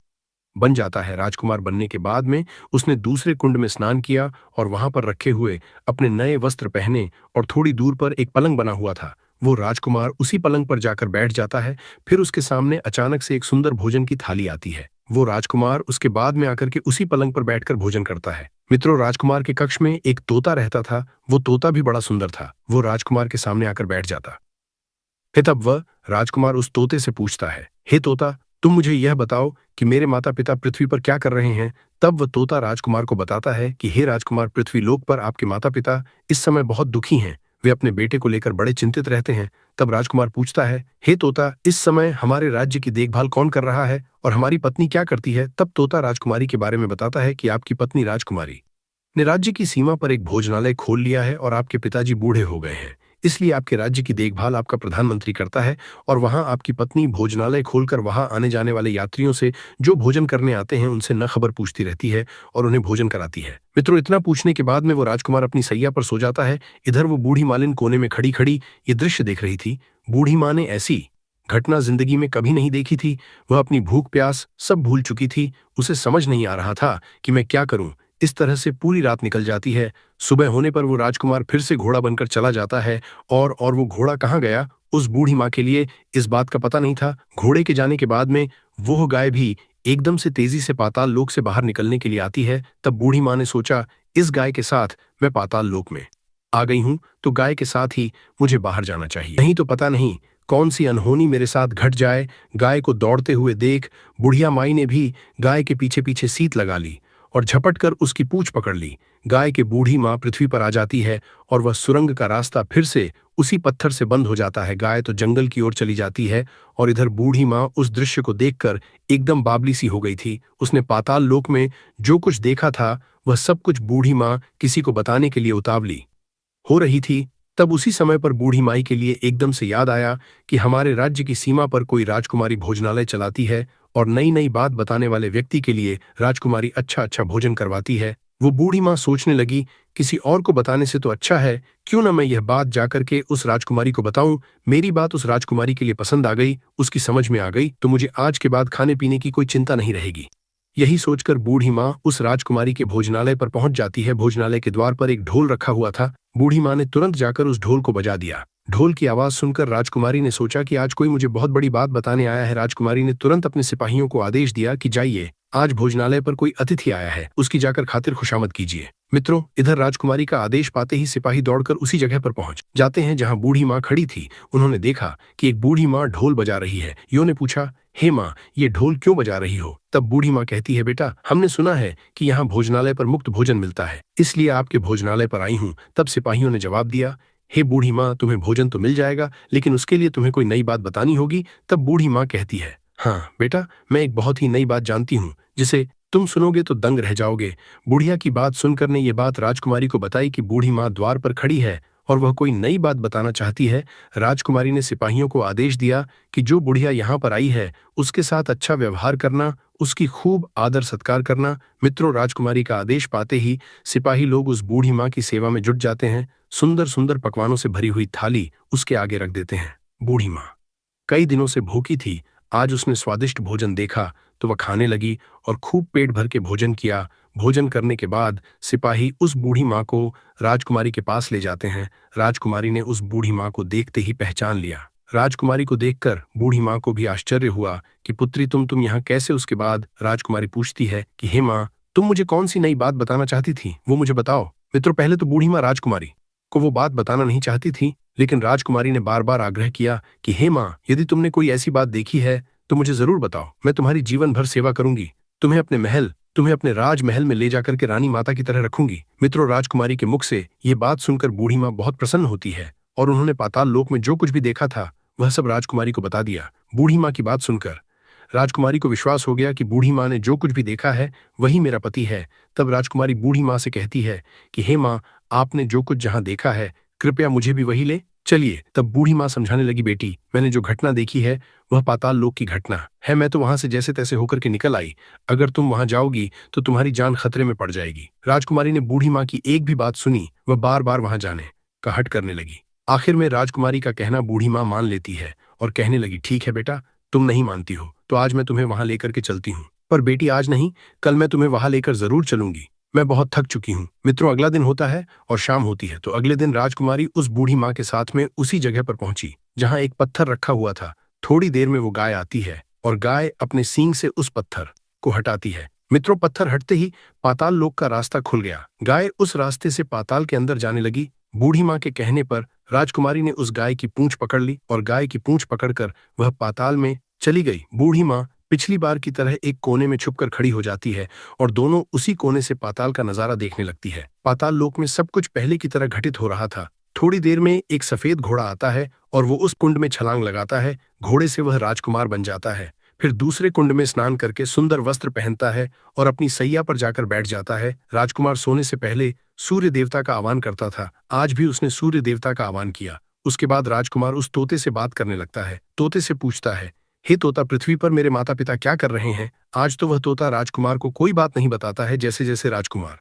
बन जाता है। राजकुमार बनने के बाद में उसने दूसरे कुंड में स्नान किया और वहां पर रखे हुए अपने नए वस्त्र पहने और थोड़ी दूर पर एक पलंग बना हुआ था। वो राजकुमार उसी पलंग पर जाकर बैठ जाता है। फिर उसके सामने अचानक से एक सुंदर भोजन की थाली आती है। वो राजकुमार उसके बाद में आकर के उसी पलंग पर बैठकर भोजन करता है। मित्रों, राजकुमार के कक्ष में एक तोता रहता था। वो तोता भी बड़ा सुंदर था। वो राजकुमार के सामने आकर बैठ जाता है। तब वह राजकुमार उस तोते से पूछता है, हे तोता, तुम मुझे यह बताओ कि मेरे माता पिता पृथ्वी पर क्या कर रहे हैं। तब वह तोता राजकुमार को बताता है कि हे राजकुमार, पृथ्वी लोक पर आपके माता पिता इस समय बहुत दुखी हैं। वे अपने बेटे को लेकर बड़े चिंतित रहते हैं। तब राजकुमार पूछता है, हे तोता, इस समय हमारे राज्य की देखभाल कौन कर रहा है और हमारी पत्नी क्या करती है। तब तोता राजकुमारी के बारे में बताता है कि आपकी पत्नी राजकुमारी ने राज्य की सीमा पर एक भोजनालय खोल लिया है और आपके पिताजी बूढ़े हो गए हैं, इसलिए आपके राज्य की देखभाल आपका प्रधानमंत्री करता है और वहां आपकी पत्नी भोजनालय खोलकर वहां आने जाने वाले यात्रियों से जो भोजन करने आते हैं उनसे न खबर पूछती रहती है और उन्हें भोजन कराती है। मित्रों, इतना पूछने के बाद में वो राजकुमार अपनी सैया पर सो जाता है। इधर वो बूढ़ी मालिन कोने में खड़ी खड़ी ये दृश्य देख रही थी। बूढ़ी माँ ने ऐसी घटना जिंदगी में कभी नहीं देखी थी। वह अपनी भूख प्यास सब भूल चुकी थी। उसे समझ नहीं आ रहा था कि मैं क्या करूं। इस तरह से पूरी रात निकल जाती है। सुबह होने पर वो राजकुमार फिर से घोड़ा बनकर चला जाता है और वो घोड़ा कहाँ गया उस बूढ़ी माँ के लिए इस बात का पता नहीं था। घोड़े के जाने के बाद में वो गाय भी एकदम से तेजी से पाताल लोक से बाहर निकलने के लिए आती है। तब बूढ़ी माँ ने सोचा, इस गाय के साथ मैं पाताल लोक में आ गई हूं तो गाय के साथ ही मुझे बाहर जाना चाहिए, नहीं तो पता नहीं कौन सी अनहोनी मेरे साथ घट जाए। गाय को दौड़ते हुए देख बुढ़िया माई ने भी गाय के पीछे पीछे सीट लगा ली और झपट कर उसकी पूंछ पकड़ ली। गाय की बूढ़ी माँ पृथ्वी पर आ जाती है और वह सुरंग का रास्ता फिर से उसी पत्थर से बंद हो जाता है। गाय तो जंगल की ओर चली जाती है और इधर बूढ़ी माँ उस दृश्य को देखकर एकदम बावली सी हो गई थी। उसने पाताल लोक में जो कुछ देखा था वह सब कुछ बूढ़ी माँ किसी को बताने के लिए उतावली हो रही थी। तब उसी समय पर बूढ़ी माई के लिए एकदम से याद आया कि हमारे राज्य की सीमा पर कोई राजकुमारी भोजनालय चलाती है और नई नई बात बताने वाले व्यक्ति के लिए राजकुमारी अच्छा अच्छा भोजन करवाती है। वो बूढ़ी माँ सोचने लगी, किसी और को बताने से तो अच्छा है क्यों न मैं यह बात जाकर के उस राजकुमारी को बताऊं। मेरी बात उस राजकुमारी के लिए पसंद आ गई, उसकी समझ में आ गई तो मुझे आज के बाद खाने पीने की कोई चिंता नहीं रहेगी। यही सोचकर बूढ़ी माँ उस राजकुमारी के भोजनालय पर पहुंच जाती है। भोजनालय के द्वार पर एक ढोल रखा हुआ था। बूढ़ी माँ ने तुरंत जाकर उस ढोल को बजा दिया। ढोल की आवाज सुनकर राजकुमारी ने सोचा कि आज कोई मुझे बहुत बड़ी बात बताने आया है। राजकुमारी ने तुरंत अपने सिपाहियों को आदेश दिया कि जाइए, आज भोजनालय पर कोई अतिथि आया है, उसकी जाकर खातिर खुशामद कीजिए। मित्रों, इधर राजकुमारी का आदेश पाते ही सिपाही दौड़कर उसी जगह पर पहुंच जाते हैं जहां बूढ़ी माँ खड़ी थी। उन्होंने देखा कि एक बूढ़ी माँ ढोल बजा रही है। यो ने पूछा, हे माँ, ये ढोल क्यों बजा रही हो? तब बूढ़ी माँ कहती है, बेटा, हमने सुना है कि यहाँ भोजनालय पर मुफ्त भोजन मिलता है, इसलिए आपके भोजनालय पर आई हूँ। तब सिपाहियों ने जवाब दिया, हे बूढ़ी माँ, तुम्हें भोजन तो मिल जाएगा, लेकिन उसके लिए तुम्हें कोई नई बात बतानी होगी। तब बूढ़ी माँ कहती है, हाँ बेटा, मैं एक बहुत ही नई बात जानती हूँ जिसे तुम सुनोगे तो दंग रह जाओगे। बुढ़िया की बात सुनकर ने ये बात राजकुमारी को बताई कि बूढ़ी माँ द्वार पर खड़ी है और वह कोई नई बात बताना चाहती है। राजकुमारी ने सिपाहियों को आदेश दिया कि जो बुढ़िया यहाँ पर आई है उसके साथ अच्छा व्यवहार करना, उसकी खूब आदर सत्कार करना। मित्रों, राजकुमारी का आदेश पाते ही सिपाही लोग उस बूढ़ी माँ की सेवा में जुट जाते हैं। सुंदर सुंदर पकवानों से भरी हुई थाली उसके आगे रख देते हैं। बूढ़ी माँ कई दिनों से भूखी थी, आज उसने स्वादिष्ट भोजन देखा तो वह खाने लगी और खूब पेट भर के भोजन किया। भोजन करने के बाद सिपाही उस बूढ़ी माँ को राजकुमारी के पास ले जाते हैं। राजकुमारी ने उस बूढ़ी माँ को देखते ही पहचान लिया। राजकुमारी को देखकर बूढ़ी माँ को भी आश्चर्य हुआ कि पुत्री, तुम यहाँ कैसे? उसके बाद राजकुमारी पूछती है कि हे माँ, तुम मुझे कौन सी नई बात बताना चाहती थी, वो मुझे बताओ। मित्रों, पहले तो बूढ़ी माँ राजकुमारी को वो बात बताना नहीं चाहती थी, लेकिन राजकुमारी ने बार बार आग्रह किया कि हे माँ, यदि तुमने कोई ऐसी बात देखी है तो मुझे जरूर बताओ, मैं तुम्हारी जीवन भर सेवा करूंगी, तुम्हें अपने राजमहल में ले जाकर के रानी माता की तरह रखूंगी। मित्रों, राजकुमारी के मुख से ये बात सुनकर बूढ़ी माँ बहुत प्रसन्न होती है और उन्होंने पाताल लोक में जो कुछ भी देखा था वह सब राजकुमारी को बता दिया। बूढ़ी माँ की बात सुनकर राजकुमारी को विश्वास हो गया कि बूढ़ी माँ ने जो कुछ भी देखा है वही मेरा पति है। तब राजकुमारी बूढ़ी माँ से कहती है कि हे माँ, आपने जो कुछ जहाँ देखा है कृपया मुझे भी वही ले चलिए। तब बूढ़ी माँ समझाने लगी, बेटी, मैंने जो घटना देखी है वह पाताल लोक की घटना है। मैं तो वहां से जैसे तैसे होकर के निकल आई, अगर तुम वहां जाओगी तो तुम्हारी जान खतरे में पड़ जाएगी। राजकुमारी ने बूढ़ी माँ की एक भी बात सुनी, वह बार बार वहां जाने का हट करने लगी। आखिर में राजकुमारी का कहना बूढ़ी माँ मान लेती है और कहने लगी, ठीक है बेटा, तुम नहीं मानती हो तो आज मैं तुम्हें वहां लेकर के चलती हूँ। पर बेटी, आज नहीं, कल मैं तुम्हें वहां लेकर जरूर चलूंगी, मैं बहुत थक चुकी हूँ। मित्रों, अगला दिन होता है और शाम होती है। तो अगले दिन राजकुमारी उस बूढ़ी माँ के साथ में उसी जगह पर पहुंची जहां एक पत्थर रखा हुआ था। थोड़ी देर में वो गाय आती है और गाय अपने सींग से उस पत्थर को हटाती है। मित्रों, पत्थर हटते ही पाताल लोक का रास्ता खुल गया। गाय उस रास्ते से पाताल के अंदर जाने लगी। बूढ़ी माँ के कहने पर राजकुमारी ने उस गाय की पूंछ पकड़ ली और गाय की पूंछ पकड़कर वह पाताल में चली गई। बूढ़ी माँ पिछली बार की तरह एक कोने में छुपकर खड़ी हो जाती है और दोनों उसी कोने से पाताल का नजारा देखने लगती है। पाताल लोक में सब कुछ पहले की तरह घटित हो रहा था। थोड़ी देर में एक सफेद घोड़ा आता है और वो उस कुंड में छलांग लगाता है। घोड़े से वह राजकुमार बन जाता है। फिर दूसरे कुंड में स्नान करके सुंदर वस्त्र पहनता है और अपनी सैया पर जाकर बैठ जाता है। राजकुमार सोने से पहले सूर्य देवता का आह्वान करता था, आज भी उसने सूर्य देवता का आह्वान किया। उसके बाद राजकुमार उस तोते से बात करने लगता है। तोते से पूछता है, हे तोता, पृथ्वी पर मेरे माता पिता क्या कर रहे हैं? आज तो वह तोता राजकुमार को कोई बात नहीं बताता है। जैसे जैसे राजकुमार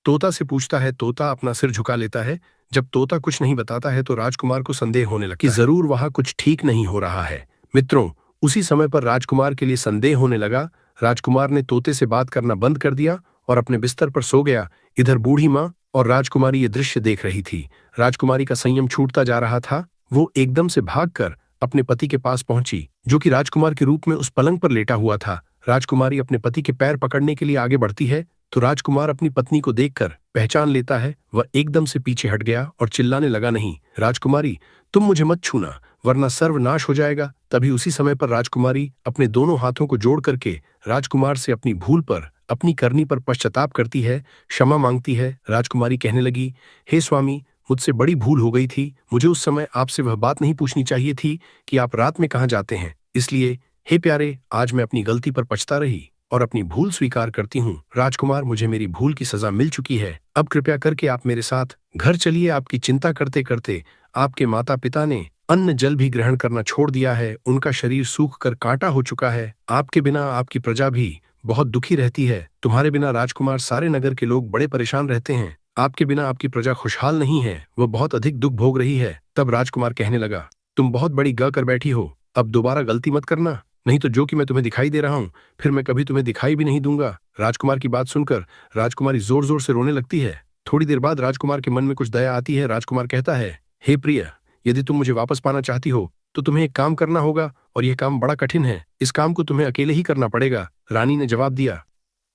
तोता से पूछता है, तोता अपना सिर झुका लेता है। जब तोता कुछ नहीं बताता है तो राजकुमार को संदेह होने लगता है कि जरूर वहां कुछ ठीक नहीं हो रहा है। मित्रों, उसी समय पर राजकुमार के लिए संदेह होने लगा। राजकुमार ने तोते से बात करना बंद कर दिया और अपने बिस्तर पर सो गया। इधर बूढ़ी माँ और राजकुमारी ये दृश्य देख रही थी। राजकुमारी का संयम छूटता जा रहा था। वो एकदम से भागकर अपने पति के पास पहुंची, जो कि राजकुमार के रूप में उस पलंग पर लेटा हुआ था। राजकुमारी अपने पति के पैर पकड़ने के लिए आगे बढ़ती है तो राजकुमार अपनी पत्नी को देखकर पहचान लेता है। वह एकदम से पीछे हट गया और चिल्लाने लगा, नहीं राजकुमारी, तुम मुझे मत छूना वरना सर्वनाश हो जाएगा। तभी उसी समय पर राजकुमारी अपने दोनों हाथों को जोड़ करके राजकुमार से अपनी भूल पर अपनी करनी पर पश्चाताप करती है, क्षमा मांगती है। राजकुमारी कहने लगी, हे स्वामी, मुझसे बड़ी भूल हो गई थी। मुझे उस समय आपसे वह बात नहीं पूछनी चाहिए थी कि आप रात में कहाँ जाते हैं। इसलिए हे प्यारे, आज मैं अपनी गलती पर पछता रही और अपनी भूल स्वीकार करती हूँ। राजकुमार, मुझे मेरी भूल की सजा मिल चुकी है। अब कृपया करके आप मेरे साथ घर चलिए। आपकी चिंता करते करते आपके माता पिता ने अन्न जल भी ग्रहण करना छोड़ दिया है। उनका शरीर सूख कर कांटा हो चुका है। आपके बिना आपकी प्रजा भी बहुत दुखी रहती है। तुम्हारे बिना राजकुमार सारे नगर के लोग बड़े परेशान रहते हैं। आपके बिना आपकी प्रजा खुशहाल नहीं है, वह बहुत अधिक दुख भोग रही है। तब राजकुमार कहने लगा, तुम बहुत बड़ी ग कर बैठी हो। अब दोबारा गलती मत करना, नहीं तो जो कि मैं तुम्हें दिखाई दे रहा हूँ, फिर मैं कभी तुम्हें दिखाई भी नहीं दूंगा। राजकुमार की बात सुनकर राजकुमारी जोर जोर से रोने लगती है। थोड़ी देर बाद राजकुमार के मन में कुछ दया आती है। राजकुमार कहता है, हे प्रिय, यदि तुम मुझे वापस पाना चाहती हो तो तुम्हें एक काम करना होगा, और यह काम बड़ा कठिन है। इस काम को तुम्हें अकेले ही करना पड़ेगा। रानी ने जवाब दिया,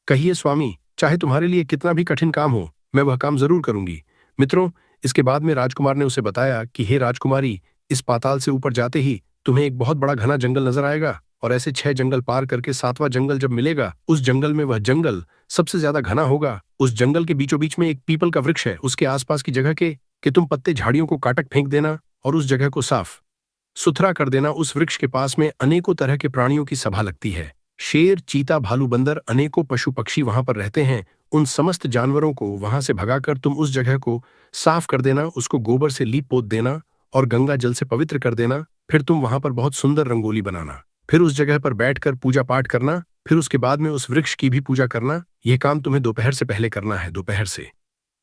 कहिए स्वामी, चाहे तुम्हारे लिए कितना भी कठिन काम हो, मैं वह काम जरूर करूंगी। मित्रों, इसके बाद में राजकुमार ने उसे बताया कि हे राजकुमारी, इस पाताल से ऊपर जाते ही तुम्हें एक बहुत बड़ा घना जंगल नजर आएगा, और ऐसे 6 जंगल पार करके 7वां जंगल जब मिलेगा, उस जंगल में वह जंगल सबसे ज्यादा घना होगा। उस जंगल के बीचों बीच में एक पीपल का वृक्ष है। उसके आसपास की जगह के तुम पत्ते झाड़ियों को काटक फेंक देना और उस जगह को साफ सुथरा कर देना। उस वृक्ष के पास में अनेकों तरह के प्राणियों की सभा लगती है। शेर, चीता, भालू, बंदर, अनेकों पशु पक्षी वहां पर रहते हैं। उन समस्त जानवरों को वहां से भगाकर तुम उस जगह को साफ कर देना, उसको गोबर से लीप पोत देना और गंगा जल से पवित्र कर देना। फिर तुम वहां पर बहुत सुंदर रंगोली बनाना, फिर उस जगह पर बैठकर पूजा पाठ करना, फिर उसके बाद में उस वृक्ष की भी पूजा करना। यह काम तुम्हें दोपहर से पहले करना है। दोपहर से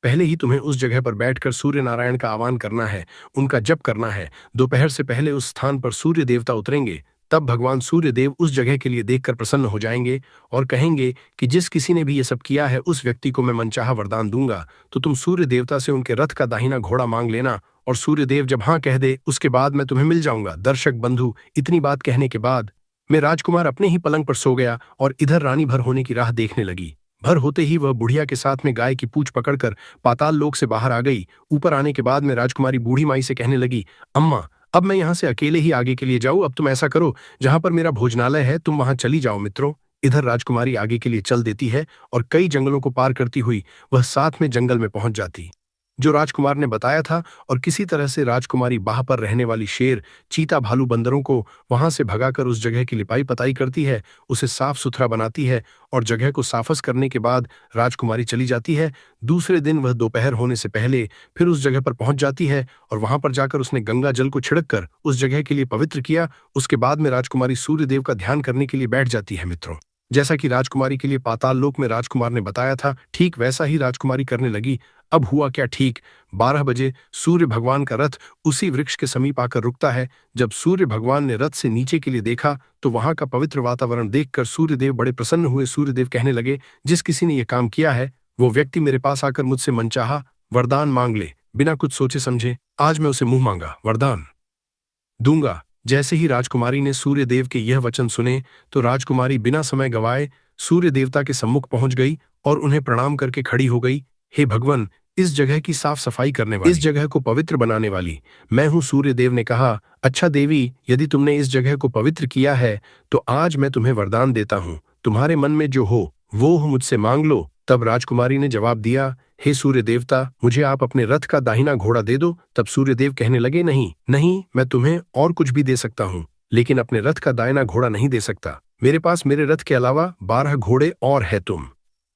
पहले ही तुम्हें उस जगह पर बैठकर सूर्य नारायण का आह्वान करना है, उनका जप करना है। दोपहर से पहले उस स्थान पर सूर्य देवता उतरेंगे। तब भगवान सूर्य देव उस जगह के लिए देखकर प्रसन्न हो जाएंगे और कहेंगे कि जिस किसी ने भी ये सब किया है, उस व्यक्ति को मैं मनचाहा वरदान दूंगा। तो तुम सूर्य देवता से उनके रथ का दाहिना घोड़ा मांग लेना, और सूर्य देव जब हाँ कह दे, उसके बाद मैं तुम्हें मिल जाऊंगा। दर्शक बंधु, इतनी बात कहने के बाद मैं राजकुमार अपने ही पलंग पर सो गया और इधर रानी भर होने की राह देखने लगी। भर होते ही वह बुढ़िया के साथ में गाय की पूंछ पकड़कर पाताल लोक से बाहर आ गई। ऊपर आने के बाद में राजकुमारी बूढ़ी माई से कहने लगी, अम्मा, अब मैं यहाँ से अकेले ही आगे के लिए जाऊँ? अब तुम ऐसा करो, जहां पर मेरा भोजनालय है तुम वहां चली जाओ। मित्रों, इधर राजकुमारी आगे के लिए चल देती है और कई जंगलों को पार करती हुई वह साथ में जंगल में पहुंच जाती जो राजकुमार ने बताया था, और किसी तरह से राजकुमारी बाह पर रहने वाली शेर, चीता, भालू, बंदरों को वहां से भगाकर उस जगह की लिपाई पताई करती है, उसे साफ सुथरा बनाती है, और जगह को साफस करने के बाद राजकुमारी चली जाती है। दूसरे दिन वह दोपहर होने से पहले फिर उस जगह पर पहुंच जाती है और वहां पर जाकर उसने गंगा जल को छिड़क कर उस जगह के लिए पवित्र किया। उसके बाद में राजकुमारी सूर्यदेव का ध्यान करने के लिए बैठ जाती है। मित्रों, जैसा कि राजकुमारी के लिए पाताल लोक में राजकुमार ने बताया था, ठीक वैसा ही राजकुमारी करने लगी। अब हुआ क्या, ठीक 12 बजे सूर्य भगवान का रथ उसी वृक्ष के समीप आकर रुकता है। जब सूर्य भगवान ने रथ से नीचे के लिए देखा तो वहां का पवित्र वातावरण देखकर सूर्यदेव बड़े प्रसन्न हुए। सूर्यदेव कहने लगे, जिस किसी ने यह काम किया है वो व्यक्ति मेरे पास आकर मुझसे मनचाहा वरदान मांग ले, बिना कुछ सोचे समझे। आज मैं उसे मुंह मांगा वरदान दूंगा। जैसे ही राजकुमारी ने सूर्यदेव के यह वचन सुने तो राजकुमारी बिना समय गवाए सूर्य देवता के सम्मुख पहुंच गई और उन्हें प्रणाम करके खड़ी हो गई। हे भगवान, इस जगह की साफ सफाई करने वाली, इस जगह को पवित्र बनाने वाली मैं हूं। सूर्यदेव ने कहा, अच्छा देवी, यदि तुमने इस जगह को पवित्र किया है तो आज मैं तुम्हें वरदान देता हूं। तुम्हारे मन में जो हो वो मुझसे मांग लो। तब राजकुमारी ने जवाब दिया, हे सूर्य देवता, मुझे आप अपने रथ का दाहिना घोड़ा दे दो। तब सूर्यदेव कहने लगे, नहीं नहीं, मैं तुम्हें और कुछ भी दे सकता हूँ, लेकिन अपने रथ का दाहिना घोड़ा नहीं दे सकता। मेरे पास मेरे रथ के अलावा 12 घोड़े और है। तुम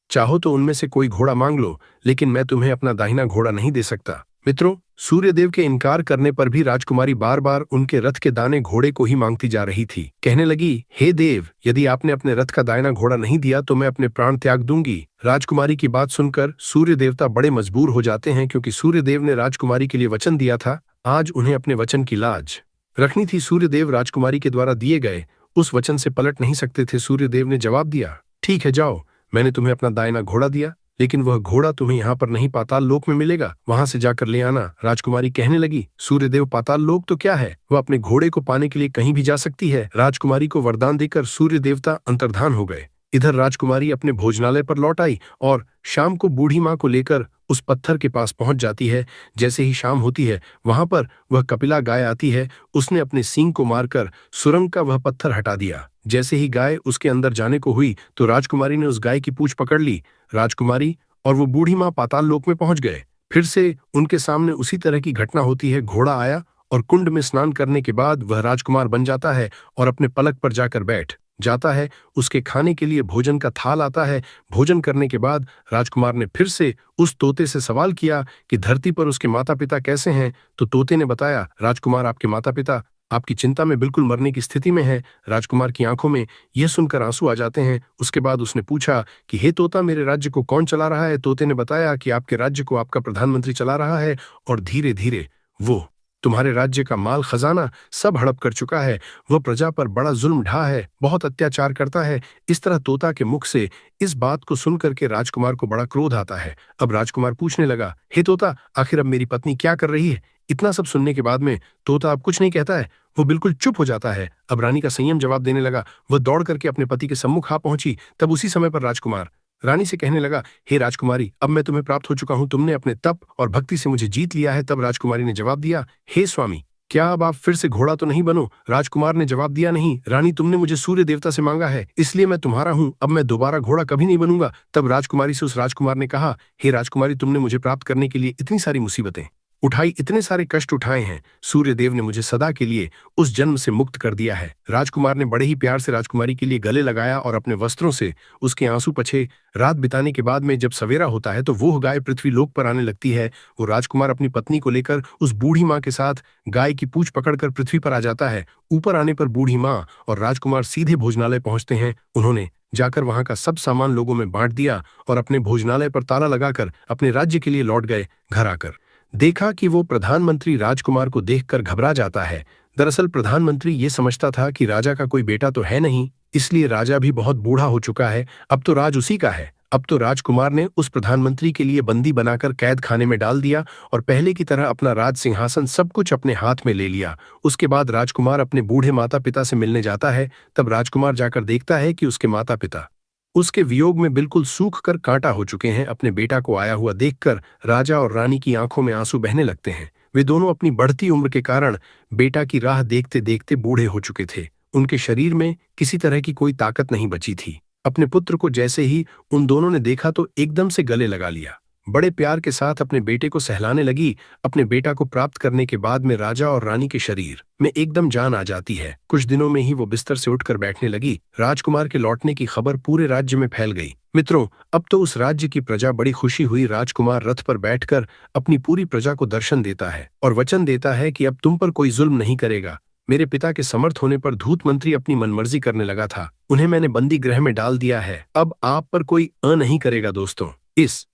चाहो तो उनमें से कोई घोड़ा मांग लो, लेकिन मैं तुम्हें अपना दाहिना घोड़ा नहीं दे सकता। मित्रों, सूर्यदेव के इनकार करने पर भी राजकुमारी बार बार उनके रथ के दाने घोड़े को ही मांगती जा रही थी। कहने लगी, हे देव, यदि आपने अपने रथ का दाहिना घोड़ा नहीं दिया तो मैं अपने प्राण त्याग दूंगी। राजकुमारी की बात सुनकर सूर्य देवता बड़े मजबूर हो जाते हैं, क्योंकि सूर्यदेव ने राजकुमारी के लिए वचन दिया था। आज उन्हें अपने वचन की लाज रखनी थी। सूर्यदेव राजकुमारी के द्वारा दिए गए उस वचन से पलट नहीं सकते थे। सूर्यदेव ने जवाब दिया, ठीक है, जाओ, मैंने तुम्हें अपना दाहिना घोड़ा दिया, लेकिन वह घोड़ा तुम्हें यहाँ पर नहीं, पाताल लोक में मिलेगा, वहां से जाकर ले आना। राजकुमारी कहने लगी, सूर्यदेव, पाताल लोक तो क्या है, वह अपने घोड़े को पाने के लिए कहीं भी जा सकती है। राजकुमारी को वरदान देकर सूर्य देवता अंतर्धान हो गए। इधर राजकुमारी अपने भोजनालय पर लौट आई और शाम को बूढ़ी माँ को लेकर उस पत्थर के पास पहुंच जाती है। जैसे ही शाम होती है वहां पर वह कपिला गाय आती है। उसने अपने सींग को मारकर सुरंग का वह पत्थर हटा दिया। जैसे ही गाय उसके अंदर जाने को हुई तो राजकुमारी ने उस गाय की पूंछ पकड़ ली। राजकुमारी और वो बूढ़ी माँ पाताल लोक में पहुंच गए। फिर से उनके सामने उसी तरह की घटना होती है। घोड़ा आया और कुंड में स्नान करने के बाद वह राजकुमार बन जाता है और अपने पलक पर जाकर बैठ जाता है। उसके खाने के लिए भोजन का थाल आता है। भोजन करने के बाद राजकुमार ने फिर से उस तोते से सवाल किया कि धरती पर उसके माता पिता कैसे हैं। तो तोते ने बताया, राजकुमार आपके माता पिता आपकी चिंता में बिल्कुल मरने की स्थिति में है। राजकुमार की आंखों में यह सुनकर आंसू आ जाते हैं। उसके बाद उसने पूछा कि हे तोता, मेरे राज्य को कौन चला रहा है। तोते ने बताया कि आपके राज्य को आपका प्रधानमंत्री चला रहा है और धीरे धीरे वो तुम्हारे राज्य का माल खजाना सब हड़प कर चुका है। वह प्रजा पर बड़ा जुल्म ढा है, बहुत अत्याचार करता है। इस तरह तोता के मुख से इस बात को सुनकर के राजकुमार को बड़ा क्रोध आता है। अब राजकुमार पूछने लगा, हे तोता, आखिर अब मेरी पत्नी क्या कर रही है। इतना सब सुनने के बाद में तोता अब कुछ नहीं कहता है, वो बिल्कुल चुप हो जाता है। अब रानी का संयम जवाब देने लगा। वह दौड़ करके अपने पति के सम्मुख आ पहुंची। तब उसी समय पर राजकुमार रानी से कहने लगा, हे राजकुमारी, अब मैं तुम्हें प्राप्त हो चुका हूं। तुमने अपने तप और भक्ति से मुझे जीत लिया है। तब राजकुमारी ने जवाब दिया, हे स्वामी, क्या अब आप फिर से घोड़ा तो नहीं बनो। राजकुमार ने जवाब दिया, नहीं रानी, तुमने मुझे सूर्य देवता से मांगा है, इसलिए मैं तुम्हारा हूं। अब मैं दोबारा घोड़ा कभी नहीं बनूंगा। तब राजकुमारी से उस राजकुमार ने कहा, हे राजकुमारी, तुमने मुझे प्राप्त करने के लिए इतनी सारी मुसीबतें उठाई, इतने सारे कष्ट उठाए हैं। सूर्य देव ने मुझे सदा के लिए उस जन्म से मुक्त कर दिया है। राजकुमार ने बड़े ही प्यार से राजकुमारी के लिए गले लगाया और अपने वस्त्रों से उसके आंसू पछे। रात बिताने के बाद में जब सवेरा होता है तो वो गाय पृथ्वी लोक पर आने लगती है। वो राजकुमार अपनी पत्नी को लेकर उस बूढ़ी माँ के साथ गाय की पूंछ पकड़कर पृथ्वी पर आ जाता है। ऊपर आने पर बूढ़ी माँ और राजकुमार सीधे भोजनालय पहुंचते हैं। उन्होंने जाकर वहां का सब सामान लोगों में बांट दिया और अपने भोजनालय पर ताला लगाकर अपने राज्य के लिए लौट गए। घर आकर देखा कि वो प्रधानमंत्री राजकुमार को देखकर घबरा जाता है। दरअसल प्रधानमंत्री ये समझता था कि राजा का कोई बेटा तो है नहीं, इसलिए राजा भी बहुत बूढ़ा हो चुका है। अब तो राज उसी का है। अब तो राजकुमार ने उस प्रधानमंत्री के लिए बंदी बनाकर कैद खाने में डाल दिया और पहले की तरह अपना राज सिंहासन सब कुछ अपने हाथ में ले लिया। उसके बाद राजकुमार अपने बूढ़े माता पिता से मिलने जाता है। तब राजकुमार जाकर देखता है कि उसके माता पिता उसके वियोग में बिल्कुल सूख कर कांटा हो चुके हैं। अपने बेटा को आया हुआ देखकर राजा और रानी की आंखों में आंसू बहने लगते हैं। वे दोनों अपनी बढ़ती उम्र के कारण बेटा की राह देखते देखते बूढ़े हो चुके थे। उनके शरीर में किसी तरह की कोई ताकत नहीं बची थी। अपने पुत्र को जैसे ही उन दोनों ने देखा तो एकदम से गले लगा लिया। बड़े प्यार के साथ अपने बेटे को सहलाने लगी। अपने बेटा को प्राप्त करने के बाद में राजा और रानी के शरीर में एकदम जान आ जाती है। कुछ दिनों में ही वो बिस्तर से उठकर बैठने लगी। राजकुमार के लौटने की खबर पूरे राज्य में फैल गई। मित्रों, अब तो उस राज्य की प्रजा बड़ी खुशी हुई। राजकुमार रथ पर बैठकर अपनी पूरी प्रजा को दर्शन देता है और वचन देता है कि अब तुम पर कोई जुल्म नहीं करेगा। मेरे पिता के समर्थ होने पर धूत मंत्री अपनी मनमर्जी करने लगा था, उन्हें मैंने बंदी गृह में डाल दिया है। अब आप पर कोई नहीं करेगा। दोस्तों, इस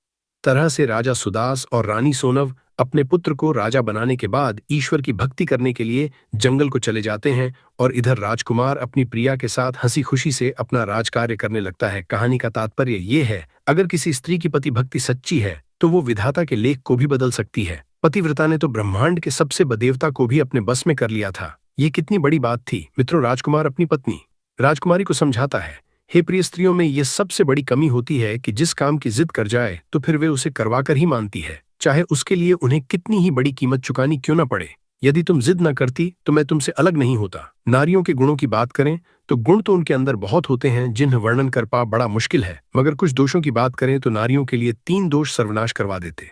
तरह से राजा सुदास और रानी सोनव अपने पुत्र को राजा बनाने के बाद ईश्वर की भक्ति करने के लिए जंगल को चले जाते हैं और इधर राजकुमार अपनी प्रिया के साथ हंसी खुशी से अपना राजकार्य करने लगता है। कहानी का तात्पर्य ये है, अगर किसी स्त्री की पति भक्ति सच्ची है तो वो विधाता के लेख को भी बदल सकती है। पतिव्रता ने तो ब्रह्मांड के सबसे बदेवता को भी अपने बस में कर लिया था। ये कितनी बड़ी बात थी। मित्रों, राजकुमार अपनी पत्नी राजकुमारी को समझाता है, हे प्रिय स्त्रियों में ये सबसे बड़ी कमी होती है कि जिस काम की जिद कर जाए तो फिर वे उसे करवाकर ही मानती है, चाहे उसके लिए उन्हें कितनी ही बड़ी कीमत चुकानी क्यों न पड़े। यदि तुम जिद न करती तो मैं तुमसे अलग नहीं होता। नारियों के गुणों की बात करें तो गुण तो उनके अंदर बहुत होते हैं जिन्हें वर्णन कर पा बड़ा मुश्किल है, मगर कुछ दोषों की बात करें तो नारियों के लिए 3 दोष सर्वनाश करवा देते।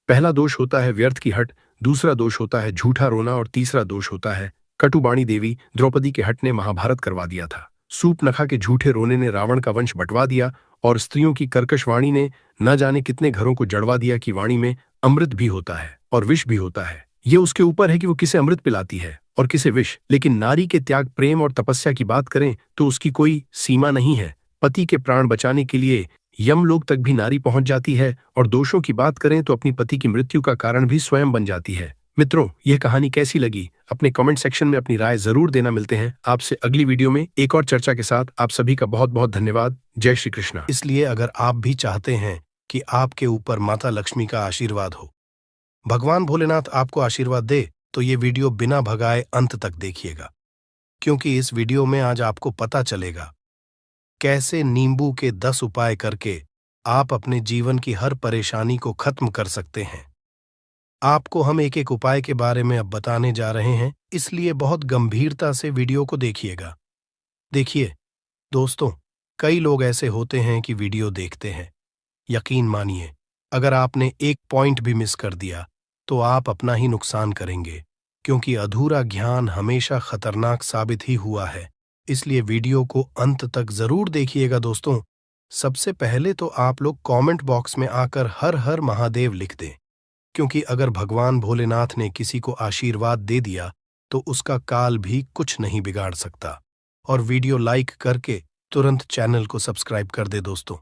पहला दोष होता है व्यर्थ की हट, दूसरा दोष होता है झूठा रोना और तीसरा दोष होता है कटुबाणी। देवी द्रौपदी के हट ने महाभारत करवा दिया था। सूपनखा के झूठे रोने ने रावण का वंश बंटवा दिया और स्त्रियों की कर्कश वाणी ने न जाने कितने घरों को जड़वा दिया कि वाणी में अमृत भी होता है और विष भी होता है। ये उसके ऊपर है कि वो किसे अमृत पिलाती है और किसे विष। लेकिन नारी के त्याग, प्रेम और तपस्या की बात करें तो उसकी कोई सीमा नहीं है। पति के प्राण बचाने के लिए यमलोक तक भी नारी पहुंच जाती है और दोषों की बात करें तो अपनी पति की मृत्यु का कारण भी स्वयं बन जाती है। मित्रों, यह कहानी कैसी लगी अपने कमेंट सेक्शन में अपनी राय जरूर देना। मिलते हैं आपसे अगली वीडियो में एक और चर्चा के साथ। आप सभी का बहुत बहुत धन्यवाद। जय श्री कृष्ण। इसलिए अगर आप भी चाहते हैं कि आपके ऊपर माता लक्ष्मी का आशीर्वाद हो, भगवान भोलेनाथ आपको आशीर्वाद दे, तो ये वीडियो बिना भगाए अंत तक देखिएगा, क्योंकि इस वीडियो में आज आपको पता चलेगा कैसे नींबू के 10 उपाय करके आप अपने जीवन की हर परेशानी को खत्म कर सकते हैं। आपको हम एक एक उपाय के बारे में अब बताने जा रहे हैं, इसलिए बहुत गंभीरता से वीडियो को देखिएगा। देखिए दोस्तों, कई लोग ऐसे होते हैं कि वीडियो देखते हैं। यकीन मानिए, अगर आपने एक पॉइंट भी मिस कर दिया तो आप अपना ही नुकसान करेंगे, क्योंकि अधूरा ज्ञान हमेशा खतरनाक साबित ही हुआ है। इसलिए वीडियो को अंत तक जरूर देखिएगा दोस्तों। सबसे पहले तो आप लोग कमेंट बॉक्स में आकर हर हर महादेव लिख दें, क्योंकि अगर भगवान भोलेनाथ ने किसी को आशीर्वाद दे दिया तो उसका काल भी कुछ नहीं बिगाड़ सकता। और वीडियो लाइक करके तुरंत चैनल को सब्सक्राइब कर दे दोस्तों।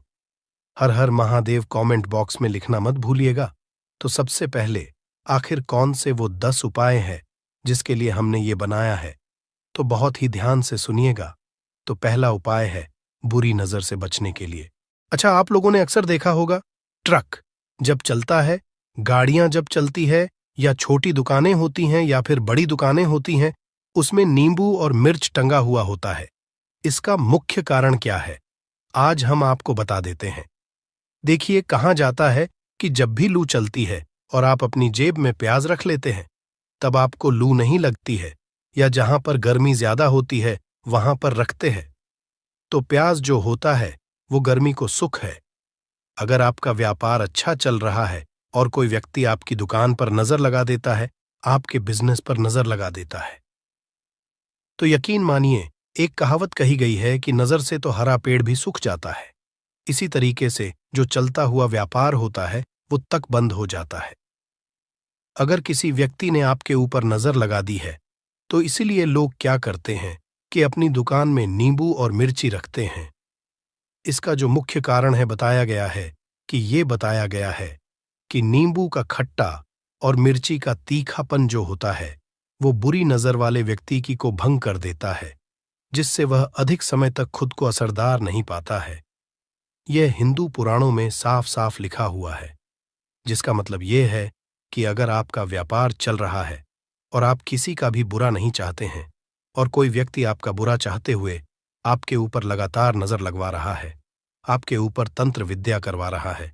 हर हर महादेव कमेंट बॉक्स में लिखना मत भूलिएगा। तो सबसे पहले आखिर कौन से वो 10 उपाय हैं जिसके लिए हमने ये बनाया है, तो बहुत ही ध्यान से सुनिएगा। तो पहला उपाय है बुरी नजर से बचने के लिए। अच्छा, आप लोगों ने अक्सर देखा होगा, ट्रक जब चलता है, गाड़ियां जब चलती है, या छोटी दुकानें होती हैं या फिर बड़ी दुकानें होती हैं, उसमें नींबू और मिर्च टंगा हुआ होता है। इसका मुख्य कारण क्या है, आज हम आपको बता देते हैं। देखिए, कहा जाता है कि जब भी लू चलती है और आप अपनी जेब में प्याज रख लेते हैं, तब आपको लू नहीं लगती है, या जहां पर गर्मी ज्यादा होती है वहां पर रखते हैं, तो प्याज जो होता है वो गर्मी को सुख है। अगर आपका व्यापार अच्छा चल रहा है और कोई व्यक्ति आपकी दुकान पर नजर लगा देता है, आपके बिजनेस पर नजर लगा देता है, तो यकीन मानिए, एक कहावत कही गई है कि नजर से तो हरा पेड़ भी सूख जाता है। इसी तरीके से जो चलता हुआ व्यापार होता है वो तक बंद हो जाता है। अगर किसी व्यक्ति ने आपके ऊपर नजर लगा दी है, तो इसीलिए लोग क्या करते हैं कि अपनी दुकान में नींबू और मिर्ची रखते हैं। इसका जो मुख्य कारण है बताया गया है कि नींबू का खट्टा और मिर्ची का तीखापन जो होता है वो बुरी नजर वाले व्यक्ति की को भंग कर देता है, जिससे वह अधिक समय तक खुद को असरदार नहीं पाता है। यह हिंदू पुराणों में साफ साफ लिखा हुआ है, जिसका मतलब यह है कि अगर आपका व्यापार चल रहा है और आप किसी का भी बुरा नहीं चाहते हैं, और कोई व्यक्ति आपका बुरा चाहते हुए आपके ऊपर लगातार नजर लगवा रहा है, आपके ऊपर तंत्र विद्या करवा रहा है,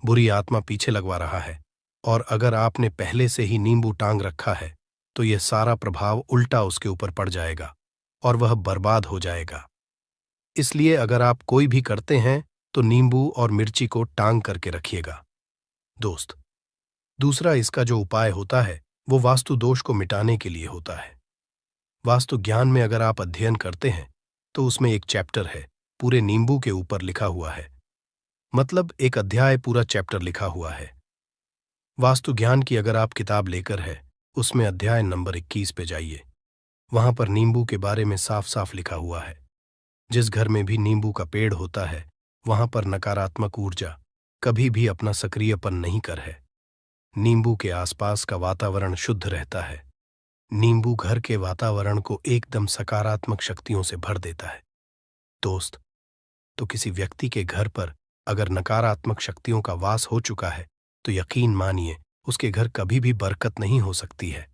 बुरी आत्मा पीछे लगवा रहा है, और अगर आपने पहले से ही नींबू टांग रखा है, तो यह सारा प्रभाव उल्टा उसके ऊपर पड़ जाएगा और वह बर्बाद हो जाएगा। इसलिए अगर आप कोई भी करते हैं तो नींबू और मिर्ची को टांग करके रखिएगा दोस्त। दूसरा इसका जो उपाय होता है वो वास्तु दोष को मिटाने के लिए होता है। वास्तु ज्ञान में अगर आप अध्ययन करते हैं तो उसमें एक चैप्टर है, पूरे नींबू के ऊपर लिखा हुआ है, मतलब एक अध्याय पूरा चैप्टर लिखा हुआ है। वास्तु ज्ञान की अगर आप किताब लेकर है, उसमें अध्याय नंबर 21 पे जाइए। वहां पर नींबू के बारे में साफ साफ लिखा हुआ है। जिस घर में भी नींबू का पेड़ होता है वहां पर नकारात्मक ऊर्जा कभी भी अपना सक्रियपन नहीं कर है। नींबू के आसपास का वातावरण शुद्ध रहता है। नींबू घर के वातावरण को एकदम सकारात्मक शक्तियों से भर देता है दोस्त। तो किसी व्यक्ति के घर पर अगर नकारात्मक शक्तियों का वास हो चुका है तो यकीन मानिए उसके घर कभी भी बरकत नहीं हो सकती है।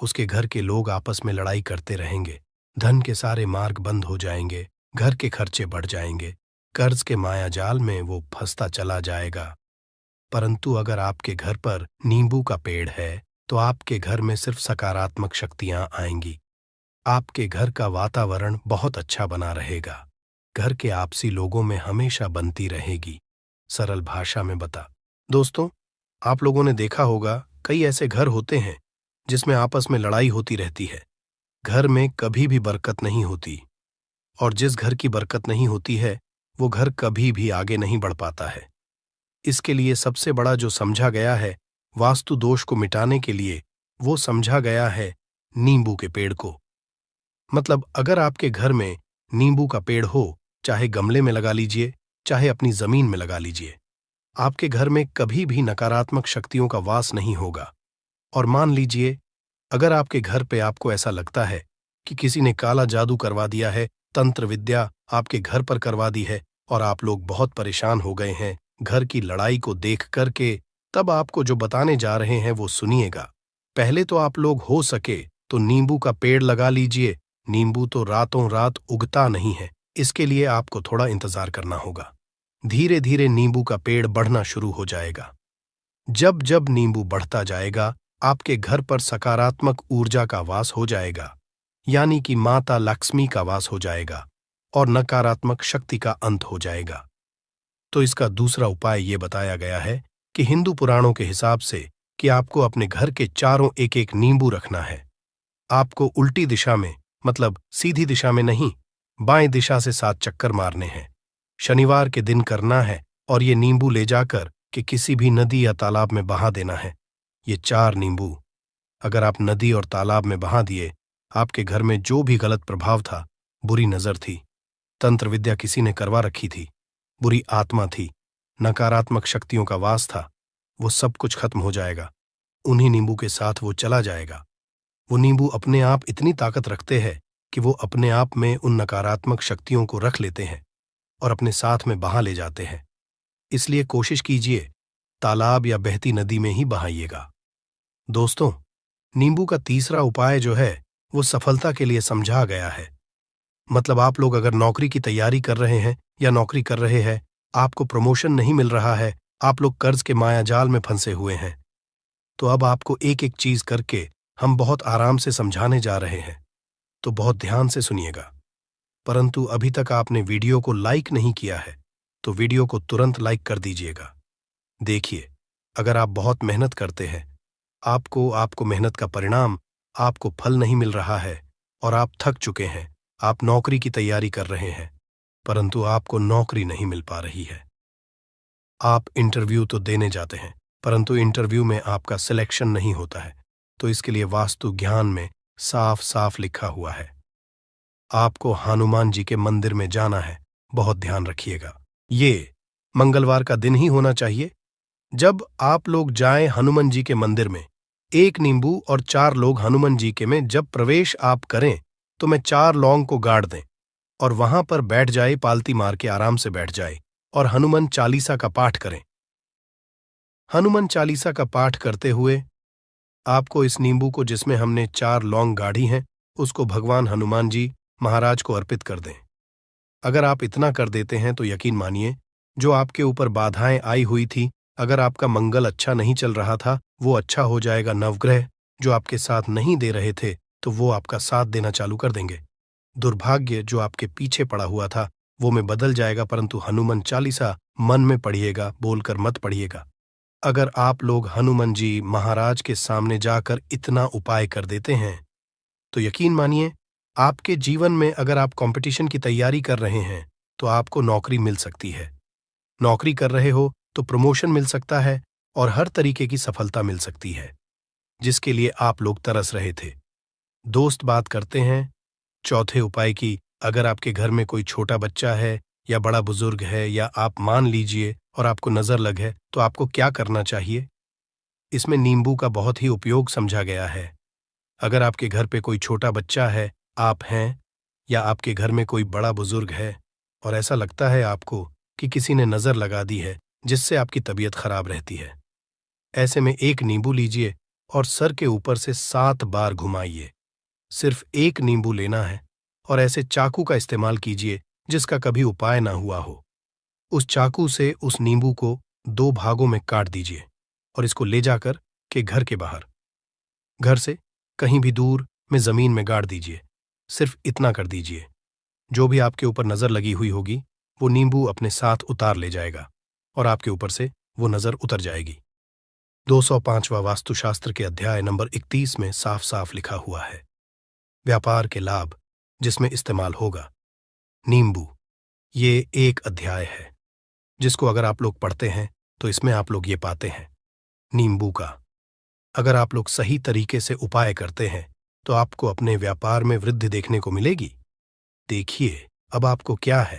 उसके घर के लोग आपस में लड़ाई करते रहेंगे, धन के सारे मार्ग बंद हो जाएंगे, घर के खर्चे बढ़ जाएंगे, कर्ज के माया जाल में वो फंसता चला जाएगा। परंतु अगर आपके घर पर नींबू का पेड़ है तो आपके घर में सिर्फ सकारात्मक शक्तियां आएंगी। आपके घर का वातावरण बहुत अच्छा बना रहेगा। घर के आपसी लोगों में हमेशा बनती रहेगी। सरल भाषा में बता दोस्तों, आप लोगों ने देखा होगा कई ऐसे घर होते हैं जिसमें आपस में लड़ाई होती रहती है। घर में कभी भी बरकत नहीं होती, और जिस घर की बरकत नहीं होती है वो घर कभी भी आगे नहीं बढ़ पाता है। इसके लिए सबसे बड़ा जो समझा गया है वास्तु दोष को मिटाने के लिए, वो समझा गया है नींबू के पेड़ को। मतलब अगर आपके घर में नींबू का पेड़ हो, चाहे गमले में लगा लीजिए, चाहे अपनी जमीन में लगा लीजिए, आपके घर में कभी भी नकारात्मक शक्तियों का वास नहीं होगा। और मान लीजिए अगर आपके घर पे आपको ऐसा लगता है कि किसी ने काला जादू करवा दिया है, तंत्र विद्या आपके घर पर करवा दी है और आप लोग बहुत परेशान हो गए हैं घर की लड़ाई को देख करके, तब आपको जो बताने जा रहे हैं वो सुनिएगा। पहले तो आप लोग हो सके तो नींबू का पेड़ लगा लीजिए। नींबू तो रातों रात उगता नहीं है, इसके लिए आपको थोड़ा इंतजार करना होगा। धीरे धीरे नींबू का पेड़ बढ़ना शुरू हो जाएगा। जब जब नींबू बढ़ता जाएगा, आपके घर पर सकारात्मक ऊर्जा का वास हो जाएगा, यानी कि माता लक्ष्मी का वास हो जाएगा और नकारात्मक शक्ति का अंत हो जाएगा। तो इसका दूसरा उपाय ये बताया गया है कि हिंदू पुराणों के हिसाब से कि आपको अपने घर के चारों एक एक नींबू रखना है। आपको उल्टी दिशा में, मतलब सीधी दिशा में नहीं, बाएं दिशा से 7 चक्कर मारने हैं। शनिवार के दिन करना है और ये नींबू ले जाकर कि किसी भी नदी या तालाब में बहा देना है। ये 4 नींबू अगर आप नदी और तालाब में बहा दिए, आपके घर में जो भी गलत प्रभाव था, बुरी नजर थी, तंत्र विद्या किसी ने करवा रखी थी, बुरी आत्मा थी, नकारात्मक शक्तियों का वास था, वो सब कुछ खत्म हो जाएगा। उन्हीं नींबू के साथ वो चला जाएगा। वो नींबू अपने आप इतनी ताकत रखते हैं कि वो अपने आप में उन नकारात्मक शक्तियों को रख लेते हैं और अपने साथ में बहा ले जाते हैं। इसलिए कोशिश कीजिए तालाब या बहती नदी में ही बहाइएगा। दोस्तों, नींबू का तीसरा उपाय जो है वो सफलता के लिए समझा गया है। मतलब आप लोग अगर नौकरी की तैयारी कर रहे हैं या नौकरी कर रहे हैं, आपको प्रमोशन नहीं मिल रहा है, आप लोग कर्ज के मायाजाल में फंसे हुए हैं, तो अब आपको एक एक चीज करके हम बहुत आराम से समझाने जा रहे हैं, तो बहुत ध्यान से सुनिएगा। परंतु अभी तक आपने वीडियो को लाइक नहीं किया है तो वीडियो को तुरंत लाइक कर दीजिएगा। देखिए, अगर आप बहुत मेहनत करते हैं, आपको मेहनत का परिणाम, आपको फल नहीं मिल रहा है और आप थक चुके हैं, आप नौकरी की तैयारी कर रहे हैं परंतु आपको नौकरी नहीं मिल पा रही है। आप इंटरव्यू तो देने जाते हैं परंतु इंटरव्यू में आपका सिलेक्शन नहीं होता है, तो इसके लिए वास्तु ज्ञान में साफ साफ लिखा हुआ है, आपको हनुमान जी के मंदिर में जाना है। बहुत ध्यान रखिएगा, ये मंगलवार का दिन ही होना चाहिए। जब आप लोग जाएं हनुमान जी के मंदिर में, 1 नींबू और 4 लोग हनुमान जी के में जब प्रवेश आप करें तो मैं 4 लौंग को गाड़ दें और वहां पर बैठ जाए, पालती मार के आराम से बैठ जाए और हनुमान चालीसा का पाठ करें। हनुमान चालीसा का पाठ करते हुए आपको इस नींबू को, जिसमें हमने 4 लौंग गाढ़ी हैं, उसको भगवान हनुमान जी महाराज को अर्पित कर दें। अगर आप इतना कर देते हैं तो यकीन मानिए, जो आपके ऊपर बाधाएं आई हुई थी, अगर आपका मंगल अच्छा नहीं चल रहा था, वो अच्छा हो जाएगा। नवग्रह जो आपके साथ नहीं दे रहे थे तो वो आपका साथ देना चालू कर देंगे। दुर्भाग्य जो आपके पीछे पड़ा हुआ था वो में बदल जाएगा। परंतु हनुमान चालीसा मन में पढ़िएगा, बोलकर मत पढ़िएगा। अगर आप लोग हनुमान जी महाराज के सामने जाकर इतना उपाय कर देते हैं तो यकीन मानिए, आपके जीवन में अगर आप कंपटीशन की तैयारी कर रहे हैं तो आपको नौकरी मिल सकती है। नौकरी कर रहे हो तो प्रमोशन मिल सकता है और हर तरीके की सफलता मिल सकती है, जिसके लिए आप लोग तरस रहे थे। दोस्त बात करते हैं चौथे उपाय की। अगर आपके घर में कोई छोटा बच्चा है या बड़ा बुजुर्ग है, या आप मान लीजिए और आपको नजर लग है, तो आपको क्या करना चाहिए? इसमें नींबू का बहुत ही उपयोग समझा गया है। अगर आपके घर पे कोई छोटा बच्चा है, आप हैं, या आपके घर में कोई बड़ा बुजुर्ग है और ऐसा लगता है आपको कि किसी ने नजर लगा दी है जिससे आपकी तबीयत खराब रहती है, ऐसे में 1 नींबू लीजिए और सर के ऊपर से 7 बार घुमाइए। सिर्फ 1 नींबू लेना है और ऐसे चाकू का इस्तेमाल कीजिए जिसका कभी उपाय ना हुआ हो। उस चाकू से उस नींबू को 2 भागों में काट दीजिए और इसको ले जाकर के घर के बाहर, घर से कहीं भी दूर में जमीन में गाड़ दीजिए। सिर्फ इतना कर दीजिए, जो भी आपके ऊपर नजर लगी हुई होगी वो नींबू अपने साथ उतार ले जाएगा और आपके ऊपर से वो नजर उतर जाएगी। 205वां वास्तुशास्त्र के अध्याय नंबर 31 में साफ साफ लिखा हुआ है, व्यापार के लाभ जिसमें इस्तेमाल होगा नींबू। ये एक अध्याय है जिसको अगर आप लोग पढ़ते हैं तो इसमें आप लोग ये पाते हैं नींबू का अगर आप लोग सही तरीके से उपाय करते हैं तो आपको अपने व्यापार में वृद्धि देखने को मिलेगी। देखिए अब आपको क्या है।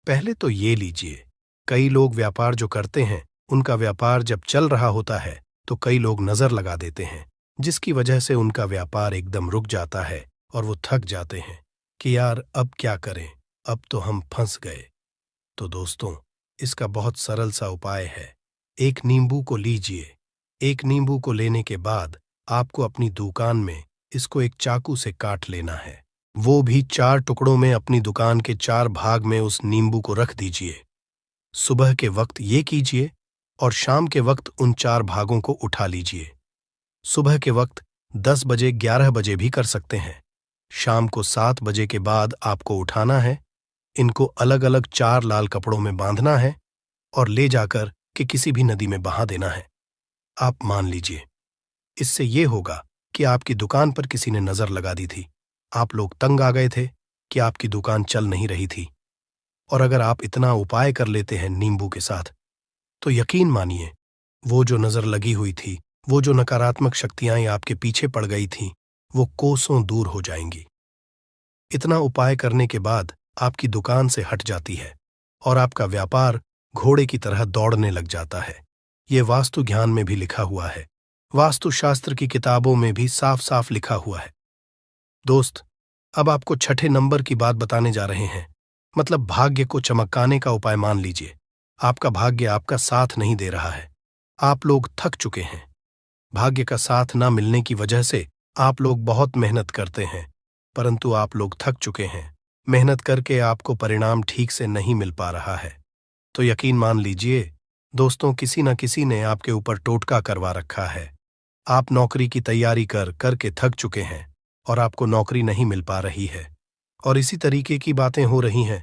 पहले तो ये लीजिए, कई लोग व्यापार जो करते हैं उनका व्यापार जब चल रहा होता है तो कई लोग नजर लगा देते हैं, जिसकी वजह से उनका व्यापार एकदम रुक जाता है और वो थक जाते हैं कि यार अब क्या करें, अब तो हम फंस गए। तो दोस्तों, इसका बहुत सरल सा उपाय है। 1 नींबू को लीजिए। 1 नींबू को लेने के बाद आपको अपनी दुकान में इसको एक चाकू से काट लेना है। वो भी 4 टुकड़ों में अपनी दुकान के 4 भाग में उस नींबू को रख दीजिए। सुबह के वक्त ये कीजिए और शाम के वक्त उन 4 भागों को उठा लीजिए। सुबह के वक्त 10 बजे 11 बजे भी कर सकते हैं। शाम को 7 बजे के बाद आपको उठाना है। इनको अलग अलग 4 लाल कपड़ों में बांधना है और ले जाकर के किसी भी नदी में बहा देना है। आप मान लीजिए, इससे ये होगा कि आपकी दुकान पर किसी ने नजर लगा दी थी। आप लोग तंग आ गए थे कि आपकी दुकान चल नहीं रही थी। और अगर आप इतना उपाय कर लेते हैं नींबू के साथ, तो यकीन मानिए, वो जो नजर लगी हुई थी, वो जो नकारात्मक शक्तियां आपके पीछे पड़ गई थीं, वो कोसों दूर हो जाएंगी। इतना उपाय करने के बाद आपकी दुकान से हट जाती है और आपका व्यापार घोड़े की तरह दौड़ने लग जाता है। ये वास्तु ज्ञान में भी लिखा हुआ है, वास्तुशास्त्र की किताबों में भी साफ साफ लिखा हुआ है। दोस्त, अब आपको छठे नंबर की बात बताने जा रहे हैं, मतलब भाग्य को चमकाने का उपाय। मान लीजिए, आपका भाग्य आपका साथ नहीं दे रहा है। आप लोग थक चुके हैं। भाग्य का साथ ना मिलने की वजह से आप लोग बहुत मेहनत करते हैं, परंतु आप लोग थक चुके हैं। मेहनत करके आपको परिणाम ठीक से नहीं मिल पा रहा है। तो यकीन मान लीजिए दोस्तों, किसी न किसी ने आपके ऊपर टोटका करवा रखा है। आप नौकरी की तैयारी करके थक चुके हैं और आपको नौकरी नहीं मिल पा रही है। और इसी तरीके की बातें हो रही हैं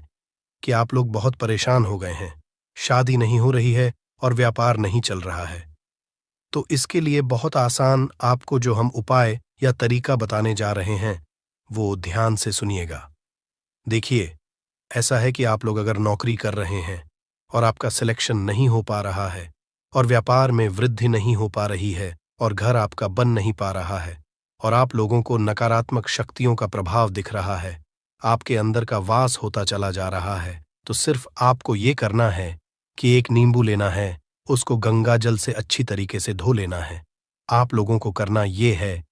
कि आप लोग बहुत परेशान हो गए हैं। शादी नहीं हो रही है और व्यापार नहीं चल रहा है। तो इसके लिए बहुत आसान आपको जो हम उपाय या तरीका बताने जा रहे हैं, वो ध्यान से सुनिएगा। देखिए, ऐसा है कि आप लोग अगर नौकरी कर रहे हैं और आपका सिलेक्शन नहीं हो पा रहा है और व्यापार में वृद्धि नहीं हो पा रही है और घर आपका बन नहीं पा रहा है और आप लोगों को नकारात्मक शक्तियों का प्रभाव दिख रहा है, आपके अंदर का वास होता चला जा रहा है, तो सिर्फ आपको ये करना है कि एक नींबू लेना है, उसको गंगा जल से अच्छी तरीके से धो लेना है। आप लोगों को करना ये है